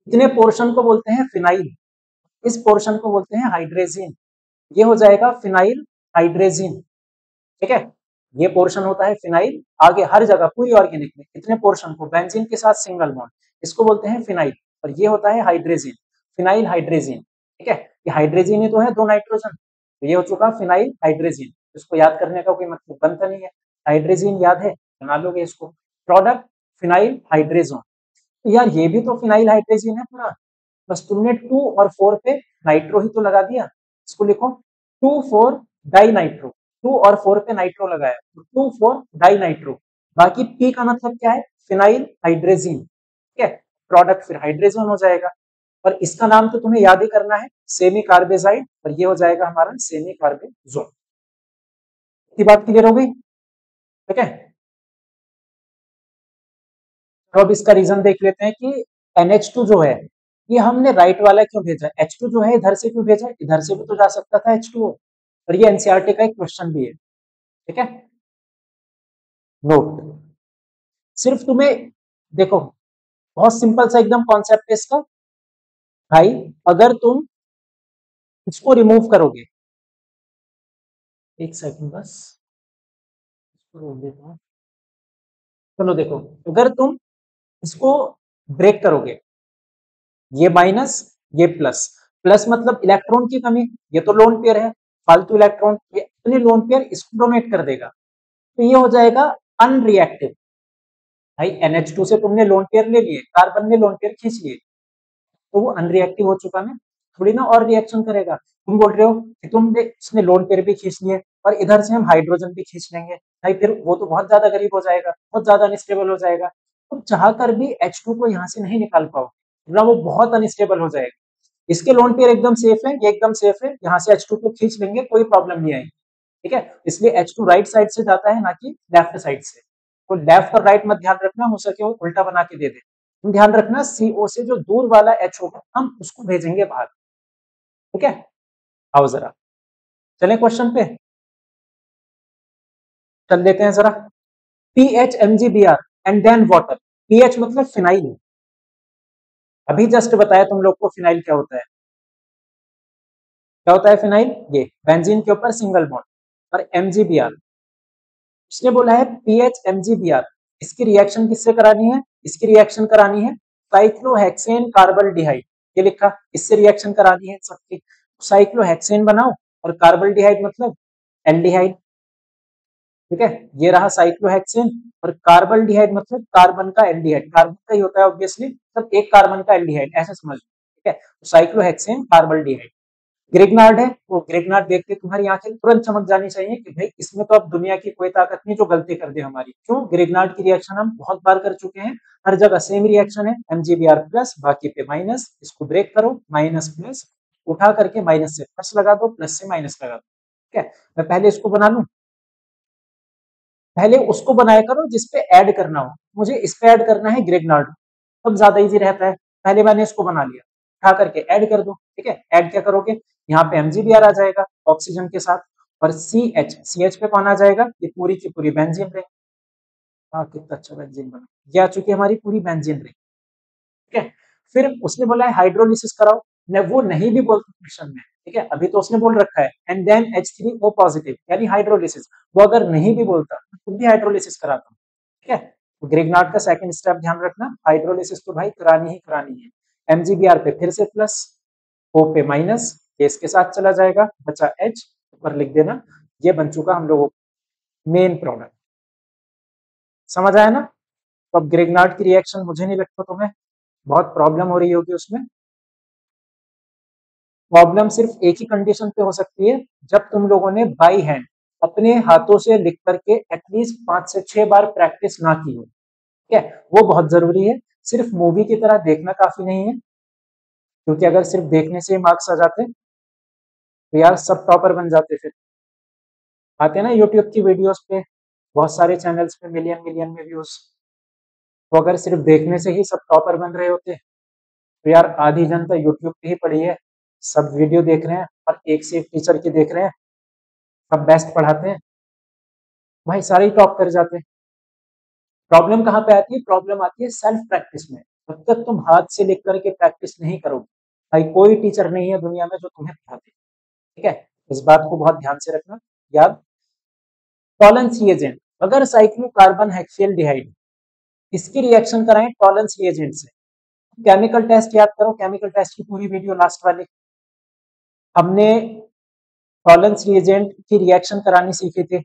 इतने पोर्शन को बोलते हैं फिनाइल, इस पोर्शन को बोलते हैं हाइड्रेजिन, ये हो जाएगा फिनाइल हाइड्रेजिन। ठीक है, ये पोर्शन होता है फिनाइल। आगे हर जगह पूरी ऑर्गेनिक में कितने पोर्शन को, बेंजीन के साथ सिंगल बॉन्ड, इसको बोलते हैं फिनाइल, और ये होता है हाइड्रेजिन, फिनाइल हाइड्रेजिन। ठीक है, ये हाइड्रेजिन ही तो है, 2 नाइट्रोजन, तो ये हो चुका फिनाइल हाइड्रेजिन। इसको याद करने का कोई मतलब बनता नहीं है, हाइड्रेजिन याद है बना लोगे इसको। प्रोडक्ट फिनाइल हाइड्रेजोन, यार ये भी तो फिनाइल हाइड्रेजिन है पूरा, बस तुमने 2 और 4 पे नाइट्रो ही तो लगा दिया। इसको लिखो 2,4 डाई नाइट्रो, 2 और 4 पे नाइट्रो लगाया तो 2,4 डाई नाइट्रो। बाकी पी का मतलब क्या है, फिनाइल हाइड्रेजिन। ठीक है, प्रोडक्ट फिर हाइड्रेजन हो जाएगा, और इसका नाम तो तुम्हें याद ही करना है, सेमी कार्बेजाइड, और ये हो जाएगा हमारा सेमी कार्बेजोन। की बात क्लियर हो गई। ठीक है, तो अब इसका रीजन देख लेते हैं कि NH2 जो है ये हमने राइट वाला क्यों भेजा, H2 जो है इधर से क्यों भेजा, इधर से भी तो जा सकता था H2O, और ये एनसीईआरटी का एक क्वेश्चन भी है। ठीक है, नोट, सिर्फ तुम्हें देखो बहुत सिंपल सा एकदम कॉन्सेप्ट है इसका। भाई अगर तुम इसको रिमूव करोगे, एक सेकंड बस इसको रोक देता हूँ। चलो देखो, अगर तुम इसको ब्रेक करोगे, ये माइनस ये प्लस, प्लस मतलब इलेक्ट्रॉन की कमी, ये तो लोन पेयर है, फालतू इलेक्ट्रॉन, ये अपने लोन पेयर इसको डोनेट कर देगा, तो ये हो जाएगा अनरिएक्टिव। भाई NH2 से तुमने लोन पेयर ले लिए, कार्बन ने लोन पेयर खींच लिए, तो वो अनरिएक्टिव हो चुका ना, थोड़ी ना और रिएक्शन करेगा। तुम बोल रहे हो कि तुमने इसने लोन पेयर भी खींच लिए और इधर से हम हाइड्रोजन भी खींच लेंगे, भाई फिर वो तो बहुत ज्यादा गरीब हो जाएगा, बहुत ज्यादा अनस्टेबल हो जाएगा, तुम चाह कर भी H2 को यहाँ से नहीं निकाल पाओगे ना, वो बहुत अनस्टेबल हो जाएगा। इसके लोन पेयर एकदम सेफ है, ये एकदम सेफ है, यहाँ से H2 को खींच लेंगे, कोई प्रॉब्लम नहीं आएगी। ठीक है, इसलिए H2 राइट साइड से जाता है ना कि लेफ्ट साइड से, तो लेफ्ट और राइट मत ध्यान रखना, हो सके वो उल्टा बना के दे दे। तुम ध्यान रखना CO से जो दूर वाला H होगा हम उसको भेजेंगे बाहर। ठीक है, आओ जरा चले क्वेश्चन पे, चल लेते हैं जरा। PHMgBr and then water, PH मतलब फिनाइल, अभी जस्ट बताया तुम लोग को फिनाइल क्या होता है, क्या होता है फिनाइल, ये बेंजीन के ऊपर सिंगल बॉन्ड, और MgBr, उसने बोला है PHMgBr, इसकी रिएक्शन किससे करानी है, इसकी रिएक्शन करानी है साइक्लोहेक्सेन कार्बल्डिहाइड, ये लिखा, इससे रिएक्शन करानी है सबकी, साइक्लोहेक्सेन बनाओ, और कार्बल्डिहाइड मतलब एल्डिहाइड। ठीक है, ये रहा साइक्लोहेक्सेन, और कार्बल्डिहाइड मतलब कार्बन का एल्डिहाइड, कार्बन का ही होता है ऑब्वियसली, मतलब एक कार्बन का एल्डिहाइड ऐसे समझ लो। ठीक है, तो साइक्लोहेक्सेन कार्बल्डिहाइड। ग्रिग्नार्ड है, वो ग्रिग्नार्ड देख के तुम्हारी आंखें तुरंत चमक जानी चाहिए कि भाई इसमें तो अब दुनिया की कोई ताकत नहीं जो गलती कर दे हमारी, क्यों, ग्रिग्नार्ड की रिएक्शन हम बहुत बार कर चुके हैं, हर जगह सेम रिएक्शन है, MgBr प्लस बाकी पे माइनस, इसको ब्रेक करो, माइनस प्लस उठा करके माइनस से प्लस लगा दो, प्लस से माइनस लगा दो। ठीक है, मैं पहले इसको बना लूं, पहले उसको बनाया करो जिसपे ऐड करना हो, मुझे इस पे ऐड करना है ग्रिग्नार्ड, तब ज्यादा इजी रहता है, पहले मैंने इसको बना लिया, उठा करके ऐड कर दो। ठीक है, ऐड क्या करोगे, यहाँ पे MgBr आ जाएगा ऑक्सीजन के साथ, और CH पे कौन आ जाएगा, ये पूरी की पूरी बेंजीन रिंग, हाँ कितना अच्छा बेंजीन बना, ये आ चुकी है हमारी पूरी बेंजीन रिंग। ठीक है, फिर उसने बोला है हाइड्रोलिसिस कराओ, वो नहीं भी बोलता क्वेश्चन में, ठीक है, अभी तो उसने बोल रखा है एंड देन H3O पॉजिटिव यानी हाइड्रोलिसिस, वो अगर नहीं भी बोलता तो खुद भी हाइड्रोलिसिस कराता हूँ। ठीक है। तो ग्रिग्नार्ड का सेकंड स्टेप ध्यान रखना, हाइड्रोलिसिस तो भाई करानी ही करानी है। एमजीबीआर पे फिर से प्लस, ओ पे माइनस, केस के साथ चला जाएगा, बचा एच, ऊपर लिख देना। ये बन चुका हम लोगों मेन प्रोडक्ट। समझ आया ना? तो अब ग्रिग्नार्ड की रिएक्शन मुझे नहीं लगता तुम्हें बहुत प्रॉब्लम हो रही होगी उसमें। प्रॉब्लम सिर्फ एक ही कंडीशन पे हो सकती है, जब तुम लोगों ने बाई हैंड अपने हाथों से लिख करके एटलीस्ट 5 से 6 बार प्रैक्टिस ना की हो। ठीक है, वो बहुत जरूरी है। सिर्फ मूवी की तरह देखना काफी नहीं है, क्योंकि अगर सिर्फ देखने से ही मार्क्स आ जाते तो यार सब टॉपर बन जाते। फिर आते हैं ना यूट्यूब की वीडियोस पे, बहुत सारे चैनल्स पे मिलियन मिलियन में व्यूज। तो अगर सिर्फ देखने से ही सब टॉपर बन रहे होते तो यार आधी जनता यूट्यूब पे ही पड़ी है, सब वीडियो देख रहे हैं और एक से एक टीचर की देख रहे हैं, सब बेस्ट पढ़ाते हैं, भाई सारे ही टॉप कर जाते हैं। प्रॉब्लम कहाँ पे आती है? प्रॉब्लम आती है सेल्फ प्रैक्टिस में। जब तक तुम हाथ से लिख करके प्रैक्टिस नहीं करोगे, भाई कोई टीचर नहीं है दुनिया में जो तुम्हें पढ़ाते। ठीक है, इस बात को बहुत ध्यान से रखना याद। टॉलेंस रिएजेंट, अगर साइक्लोकार्बन हेक्सेल्डिहाइड इसकी रिएक्शन कराएं टॉलेंस रिएजेंट से, केमिकल टेस्ट याद करो, केमिकल टेस्ट की पूरी वीडियो लास्ट वाली हमने टॉलेंस रिएजेंट की रिएक्शन करानी सीखी थी।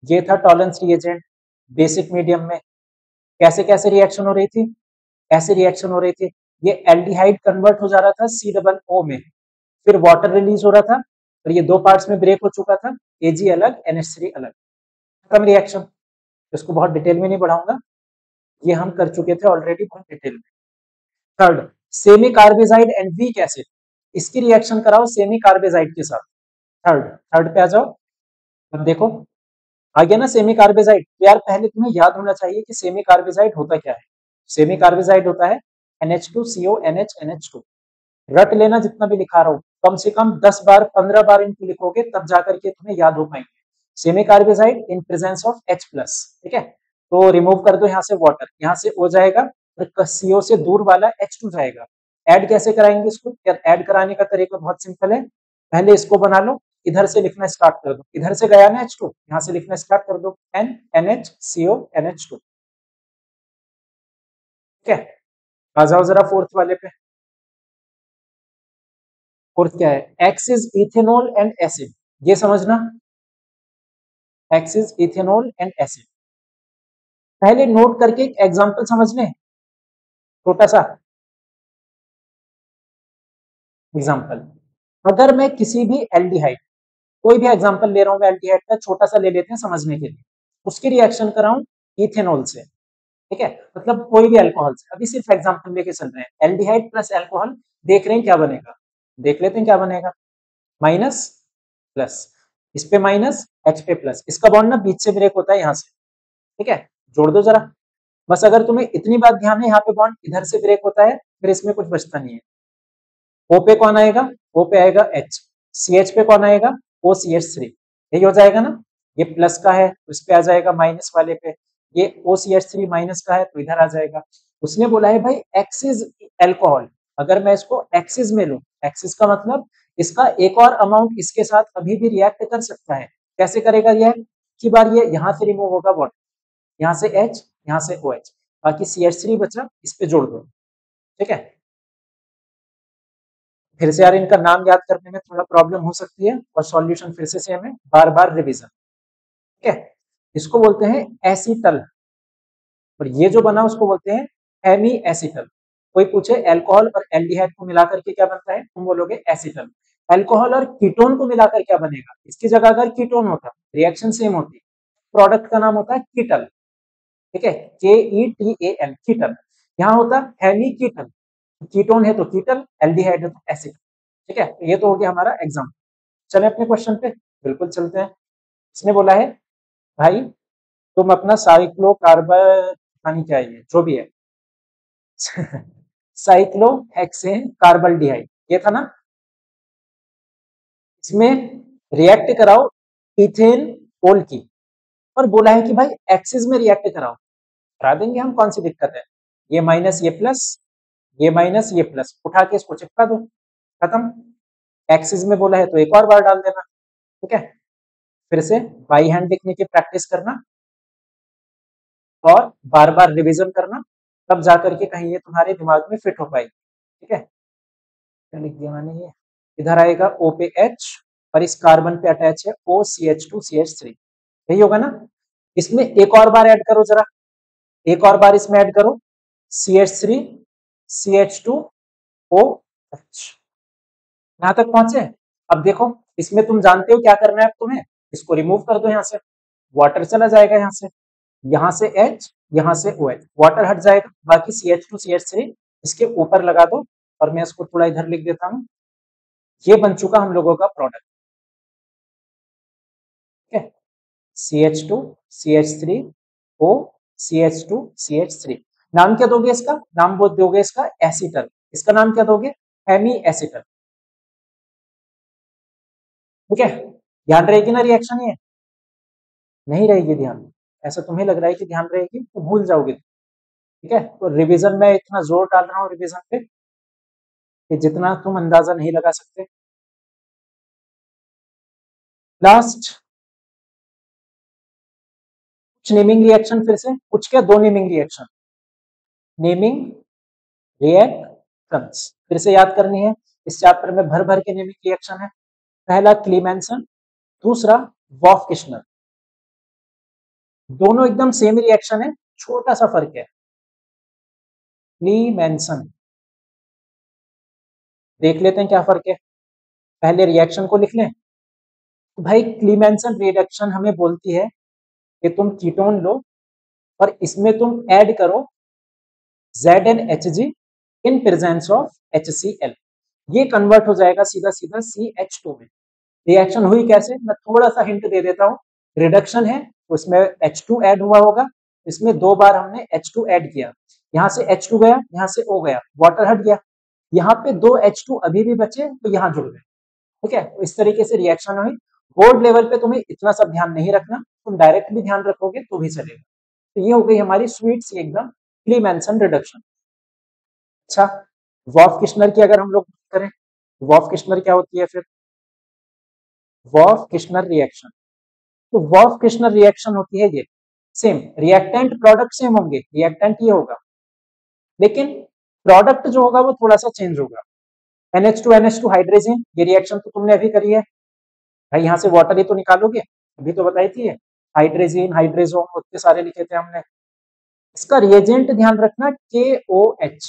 ये था टॉलेंस रिएजेंट बेसिक मीडियम में। कैसे कैसे रिएक्शन हो रही थी? ऐसे रिएक्शन हो रही थी, ये एल्डिहाइड कन्वर्ट हो जा रहा था सी डबल ओ में, फिर वाटर रिलीज हो रहा था और ये दो पार्ट्स में ब्रेक हो चुका था, एजी अलग NH3 अलग, खत्म रिएक्शन। इसको बहुत डिटेल में नहीं बढ़ाऊंगा, ये हम कर चुके थे ऑलरेडी बहुत डिटेल में। Third, semi carbazide and weak acid, इसकी रिएक्शन कराओ सेमी कार्बेजाइड के साथ। थर्ड, थर्ड पे आ जाओ। अब देखो आ गया ना सेमी कार्बेजाइड। तो यार पहले तुम्हें याद होना चाहिए कि सेमी कार्बेजाइड होता क्या है। सेमी कार्बेजाइड होता है NH2CONH NH2। रट लेना जितना भी लिखा रहा हूं, कम से कम 10 बार 15 बार इनको लिखोगे तब जाकर के तुम्हें याद हो पाएंगे। Semi carbazide in presence of H+। ठीक है, तो रिमूव कर दो यहाँ से वाटर, यहाँ से O जाएगा और CO से दूर वाला H2 जाएगा। ऐड कैसे कराएंगे इसको? यार ऐड कराने का तरीका बहुत सिंपल है, पहले इसको बना लो, इधर से लिखना स्टार्ट कर दो, इधर से गया ना H2, यहाँ से लिखना स्टार्ट कर दो NNHCONH2। ठीक है, आ जाओ जरा फोर्थ वाले पे। फोर्थ क्या है? X is ethanol and acid, ये समझना, x is ethanol and acid. पहले नोट करके एक एग्जांपल समझ लें, छोटा सा एग्जांपल। अगर मैं किसी भी एल्डिहाइड, कोई भी एग्जांपल ले रहा हूं मैं एल्डिहाइड का, छोटा सा ले लेते हैं समझने के लिए, उसकी रिएक्शन कराऊं इथेनॉल से। ठीक है, मतलब कोई भी अल्कोहल से, अभी सिर्फ एग्जांपल लेके चल रहे हैं, एल्डिहाइड प्लस अल्कोहल, देख रहे हैं क्या बनेगा, देख लेते हैं क्या बनेगा। माइनस प्लस, इस पे माइनस, H पे प्लस, इसका बॉन्ड ना बीच से ब्रेक होता है यहाँ से। ठीक है, जोड़ दो जरा, बस अगर तुम्हें इतनी बात ध्यान है, यहाँ पे बॉन्ड इधर से ब्रेक होता है, फिर इसमें कुछ बचता नहीं है। O पे कौन आएगा? O पे आएगा H, CH पे कौन आएगा? OCH3। यही हो जाएगा ना, ये प्लस का है तो इस पे आ जाएगा माइनस वाले पे, ये OCH3 माइनस का है तो इधर आ जाएगा। उसने बोला है भाई एक्सिस एल्कोहल, अगर मैं इसको एक्सिस में लूं, एक्सिस का मतलब इसका एक और अमाउंट इसके साथ अभी भी रिएक्ट कर सकता है। कैसे करेगा रिएक्ट? की बार ये यहाँ से रिमूव होगा वाटर, यहाँ से H, यहाँ से OH, बाकी CH3 बचा, इस पे जोड़ दो। ठीक है, फिर से यार इनका नाम याद करने में थोड़ा प्रॉब्लम हो सकती है और सॉल्यूशन फिर से सेम है, बार बार रिवीजन। ठीक है, इसको बोलते हैं एसीटल, और ये जो बना उसको बोलते हैं हेमी एसीटल। कोई पूछे अल्कोहल और एल्डिहाइड को मिलाकर के क्या बनता है, तुम बोलोगे एसीटल। अल्कोहल और कीटोन को मिलाकर क्या बनेगा, इसकी जगह अगर कीटोन होता, रिएक्शन सेम होती, प्रोडक्ट का नाम होता है कीटल। ठीक है, KETAL कीटल, यहाँ होता हेमी कीटल, कीटोन है तो कीटल, एल्डिहाइड है तो एसिड। ठीक है, तो ये तो हो गया हमारा एग्जाम। चले अपने क्वेश्चन पे, बिल्कुल चलते हैं। इसने बोला है भाई तुम अपना साइक्लोकार्बन, पानी चाहिए जो भी है साइक्लोहेक्सेन कार्बल्डिहाइड, ये था ना, इसमें रिएक्ट कराओ इथेन कोल की, और बोला है कि भाई एक्सिस में रिएक्ट कराओ, करा देंगे हम, कौन सी दिक्कत है। ये माइनस ये प्लस, ये माइनस ये प्लस, उठा के इसको चिपका दो, खत्म। एक्सिस में बोला है तो एक और बार डाल देना। ठीक है, फिर से बाई हैंड लिखने की प्रैक्टिस करना। और बार बार रिवीजन करना, तब जाकर के कहीं ये तुम्हारे दिमाग में फिट हो पाएगी। ठीक है, क्या लिख दिया मैंने, ये इधर आएगा O पे H और इस कार्बन पे अटैच है OCH2CH3, यही होगा ना। इसमें एक और बार ऐड करो जरा, एक और बार इसमें ऐड करो CH3 CH2OH, यहां तक पहुंचे। अब देखो इसमें तुम जानते हो क्या करना है तुम्हें, इसको रिमूव कर दो, यहां से वाटर चला जाएगा, यहां से H, यहां से OH, वाटर हट जाएगा, बाकी CH2CH3 इसके ऊपर लगा दो, और मैं इसको थोड़ा इधर लिख देता हूं। ये बन चुका हम लोगों का प्रोडक्ट। ठीक है, CH2 CH3 O CH2 CH3, नाम क्या दोगे इसका, नाम वो दोगे इसका एसीटल, इसका नाम क्या दोगे, हेमी एसीटल। ठीक है, ध्यान रहेगी ना रिएक्शन, ये नहीं रहेगी ध्यान, ऐसा तुम्हें लग रहा है कि ध्यान रहेगी तो भूल जाओगे। ठीक है, तो रिवीजन में इतना जोर डाल रहा हूँ रिवीजन पे कि जितना तुम अंदाजा नहीं लगा सकते। लास्ट कुछ नेमिंग रिएक्शन, फिर से कुछ क्या, दो नेमिंग रिएक्शन, नेमिंग रिएक्शंस फिर से याद करनी है। इस चैप्टर में भर भर के नेमिंग रिएक्शन है। पहला क्लीमेंसन, दूसरा वॉफ किश्नर, दोनों एकदम सेम रिएक्शन है, छोटा सा फर्क है। क्लीमेंसन, देख लेते हैं क्या फर्क है, पहले रिएक्शन को लिख लें। तो भाई क्लीमेंसन रिएक्शन हमें बोलती है कि तुम कीटोन लो और इसमें तुम ऐड करो ZnHg in presence of HCl, ये कन्वर्ट हो जाएगा सीधा सीधा CH2 में। रिएक्शन हुई कैसे, मैं थोड़ा सा हिंट दे देता हूँ। रिडक्शन है, उसमें H2 ऐड हुआ होगा, इसमें दो बार हमने H2 ऐड किया, यहाँ से H2 गया, यहाँ से O गया, वाटर हट गया, यहाँ पे दो H2 अभी भी बचे तो यहाँ जुड़ गए। ठीक है, तो इस तरीके से रिएक्शन हुई। बोर्ड लेवल पे तुम्हें इतना सब ध्यान नहीं रखना, तुम डायरेक्ट भी ध्यान रखोगे तो भी चलेगा। तो ये हो गई हमारी स्वीट सी एकदम क्लीमेंसन रिडक्शन। अच्छा, वॉफ किश्नर की अगर हम लोग करें, वॉफ किश्नर क्या होती है फिर, वॉफ किश्नर रिएक्शन, तो वॉफ किश्नर रिएक्शन होती है ये, सेम रिएक्टेंट प्रोडक्ट सेम होंगे, रिएक्टेंट ये होगा, लेकिन प्रोडक्ट जो होगा वो थोड़ा सा चेंज होगा। NH2 हाइड्रोजन, ये रिएक्शन तो तुमने अभी करी है भाई, यहाँ से वाटर ही तो निकालोगे, अभी तो बताई थी, हाइड्रोजन हाइड्रोजोन उतने सारे लिखे थे हमने। इसका रिएजेंट ध्यान रखना KOH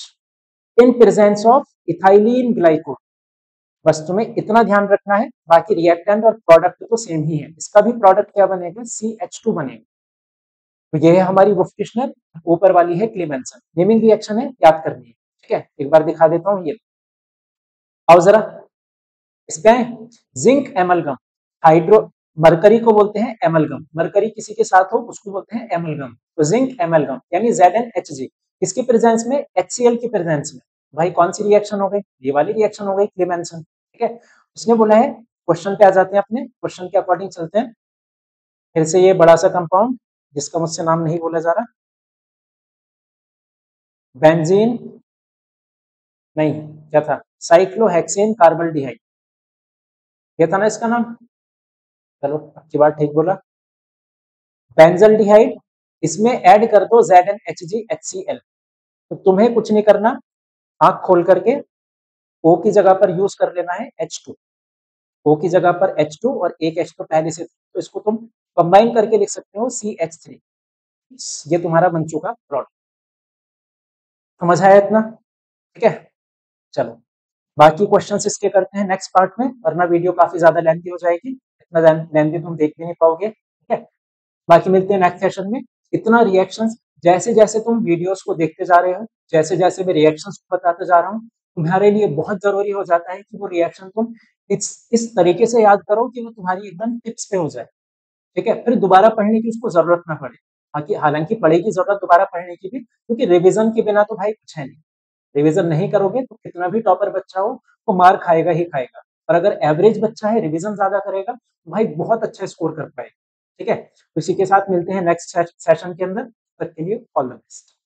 in presence of ethylene glycol, बस तुम्हें इतना ध्यान रखना है, बाकी रिएक्टेंट और प्रोडक्ट तो सेम ही है। इसका भी प्रोडक्ट क्या बनेगा, CH2 बनेगा। तो ये है हमारी वुफ किश्नर, ऊपर वाली है क्लीमेंसन, नेमिंग रिएक्शन है, याद करनी है। ठीक है, एक बार दिखा देता हूँ, ये आओ जरा इस पे, जिंक एमलगम, हाइड्रो, मरकरी को बोलते हैं एमलगम, मरकरी किसी के साथ हो उसको बोलते हैं एमलगम, तो जिंक एमलगम यानी ZnHg, किसकी प्रेजेंस में, HCl की प्रेजेंस में। भाई कौन सी रिएक्शन हो गई, ये वाली रिएक्शन हो गई क्लीमेंसन। ठीक है, उसने बोला है, क्वेश्चन पे आ जाते हैं, अपने क्वेश्चन के अकॉर्डिंग चलते हैं। फिर से ये बड़ा सा कंपाउंड जिसका मुझसे नाम नहीं बोला जा रहा, बेंजीन नहीं, क्या था, साइक्लोहेक्सेन कार्बल्डिहाइड, ये था ना इसका नाम, चलो अच्छी बात ठीक बोला, बेंजल्डिहाइड, इसमें ऐड कर दो ZnHgHCl। तो तुम्हें कुछ नहीं करना, आंख खोल करके O की जगह पर यूज कर लेना है H2, O की जगह पर H2 और एक H तो पहले से, तो इसको तुम कंबाइन करके लिख सकते हो CH3, ये तुम्हारा बन चुका प्रोडक्ट। समझ आया इतना, ठीक है, चलो बाकी क्वेश्चंस इसके करते हैं नेक्स्ट पार्ट में, वरना वीडियो काफी ज्यादा लेंथी हो जाएगी, इतना लेंथी तुम देख भी नहीं पाओगे। ठीक है, बाकी मिलते हैं नेक्स्ट सेशन में। इतना रिएक्शंस, जैसे जैसे तुम वीडियोस को देखते जा रहे हो, जैसे जैसे मैं रिएक्शंस को बताते जा रहा हूँ, तुम्हारे लिए बहुत जरूरी हो जाता है कि वो रिएक्शन तुम इस तरीके से याद करो कि वो तुम्हारी एकदम टिप्स पे हो जाए। ठीक है, फिर दोबारा पढ़ने की उसको जरूरत ना पड़े, हालांकि पड़ेगी जरूरत दोबारा पढ़ने की भी, क्योंकि रिविजन के बिना तो भाई कुछ है नहीं। रिविजन नहीं करोगे तो कितना भी टॉपर बच्चा हो वो मार खाएगा ही खाएगा, और अगर एवरेज बच्चा है रिविजन ज्यादा करेगा तो भाई बहुत अच्छा स्कोर कर पाएगा। ठीक है, तो इसी के साथ मिलते हैं नेक्स्ट सेशन के अंदर, तब तक के लिए ऑल द बेस्ट।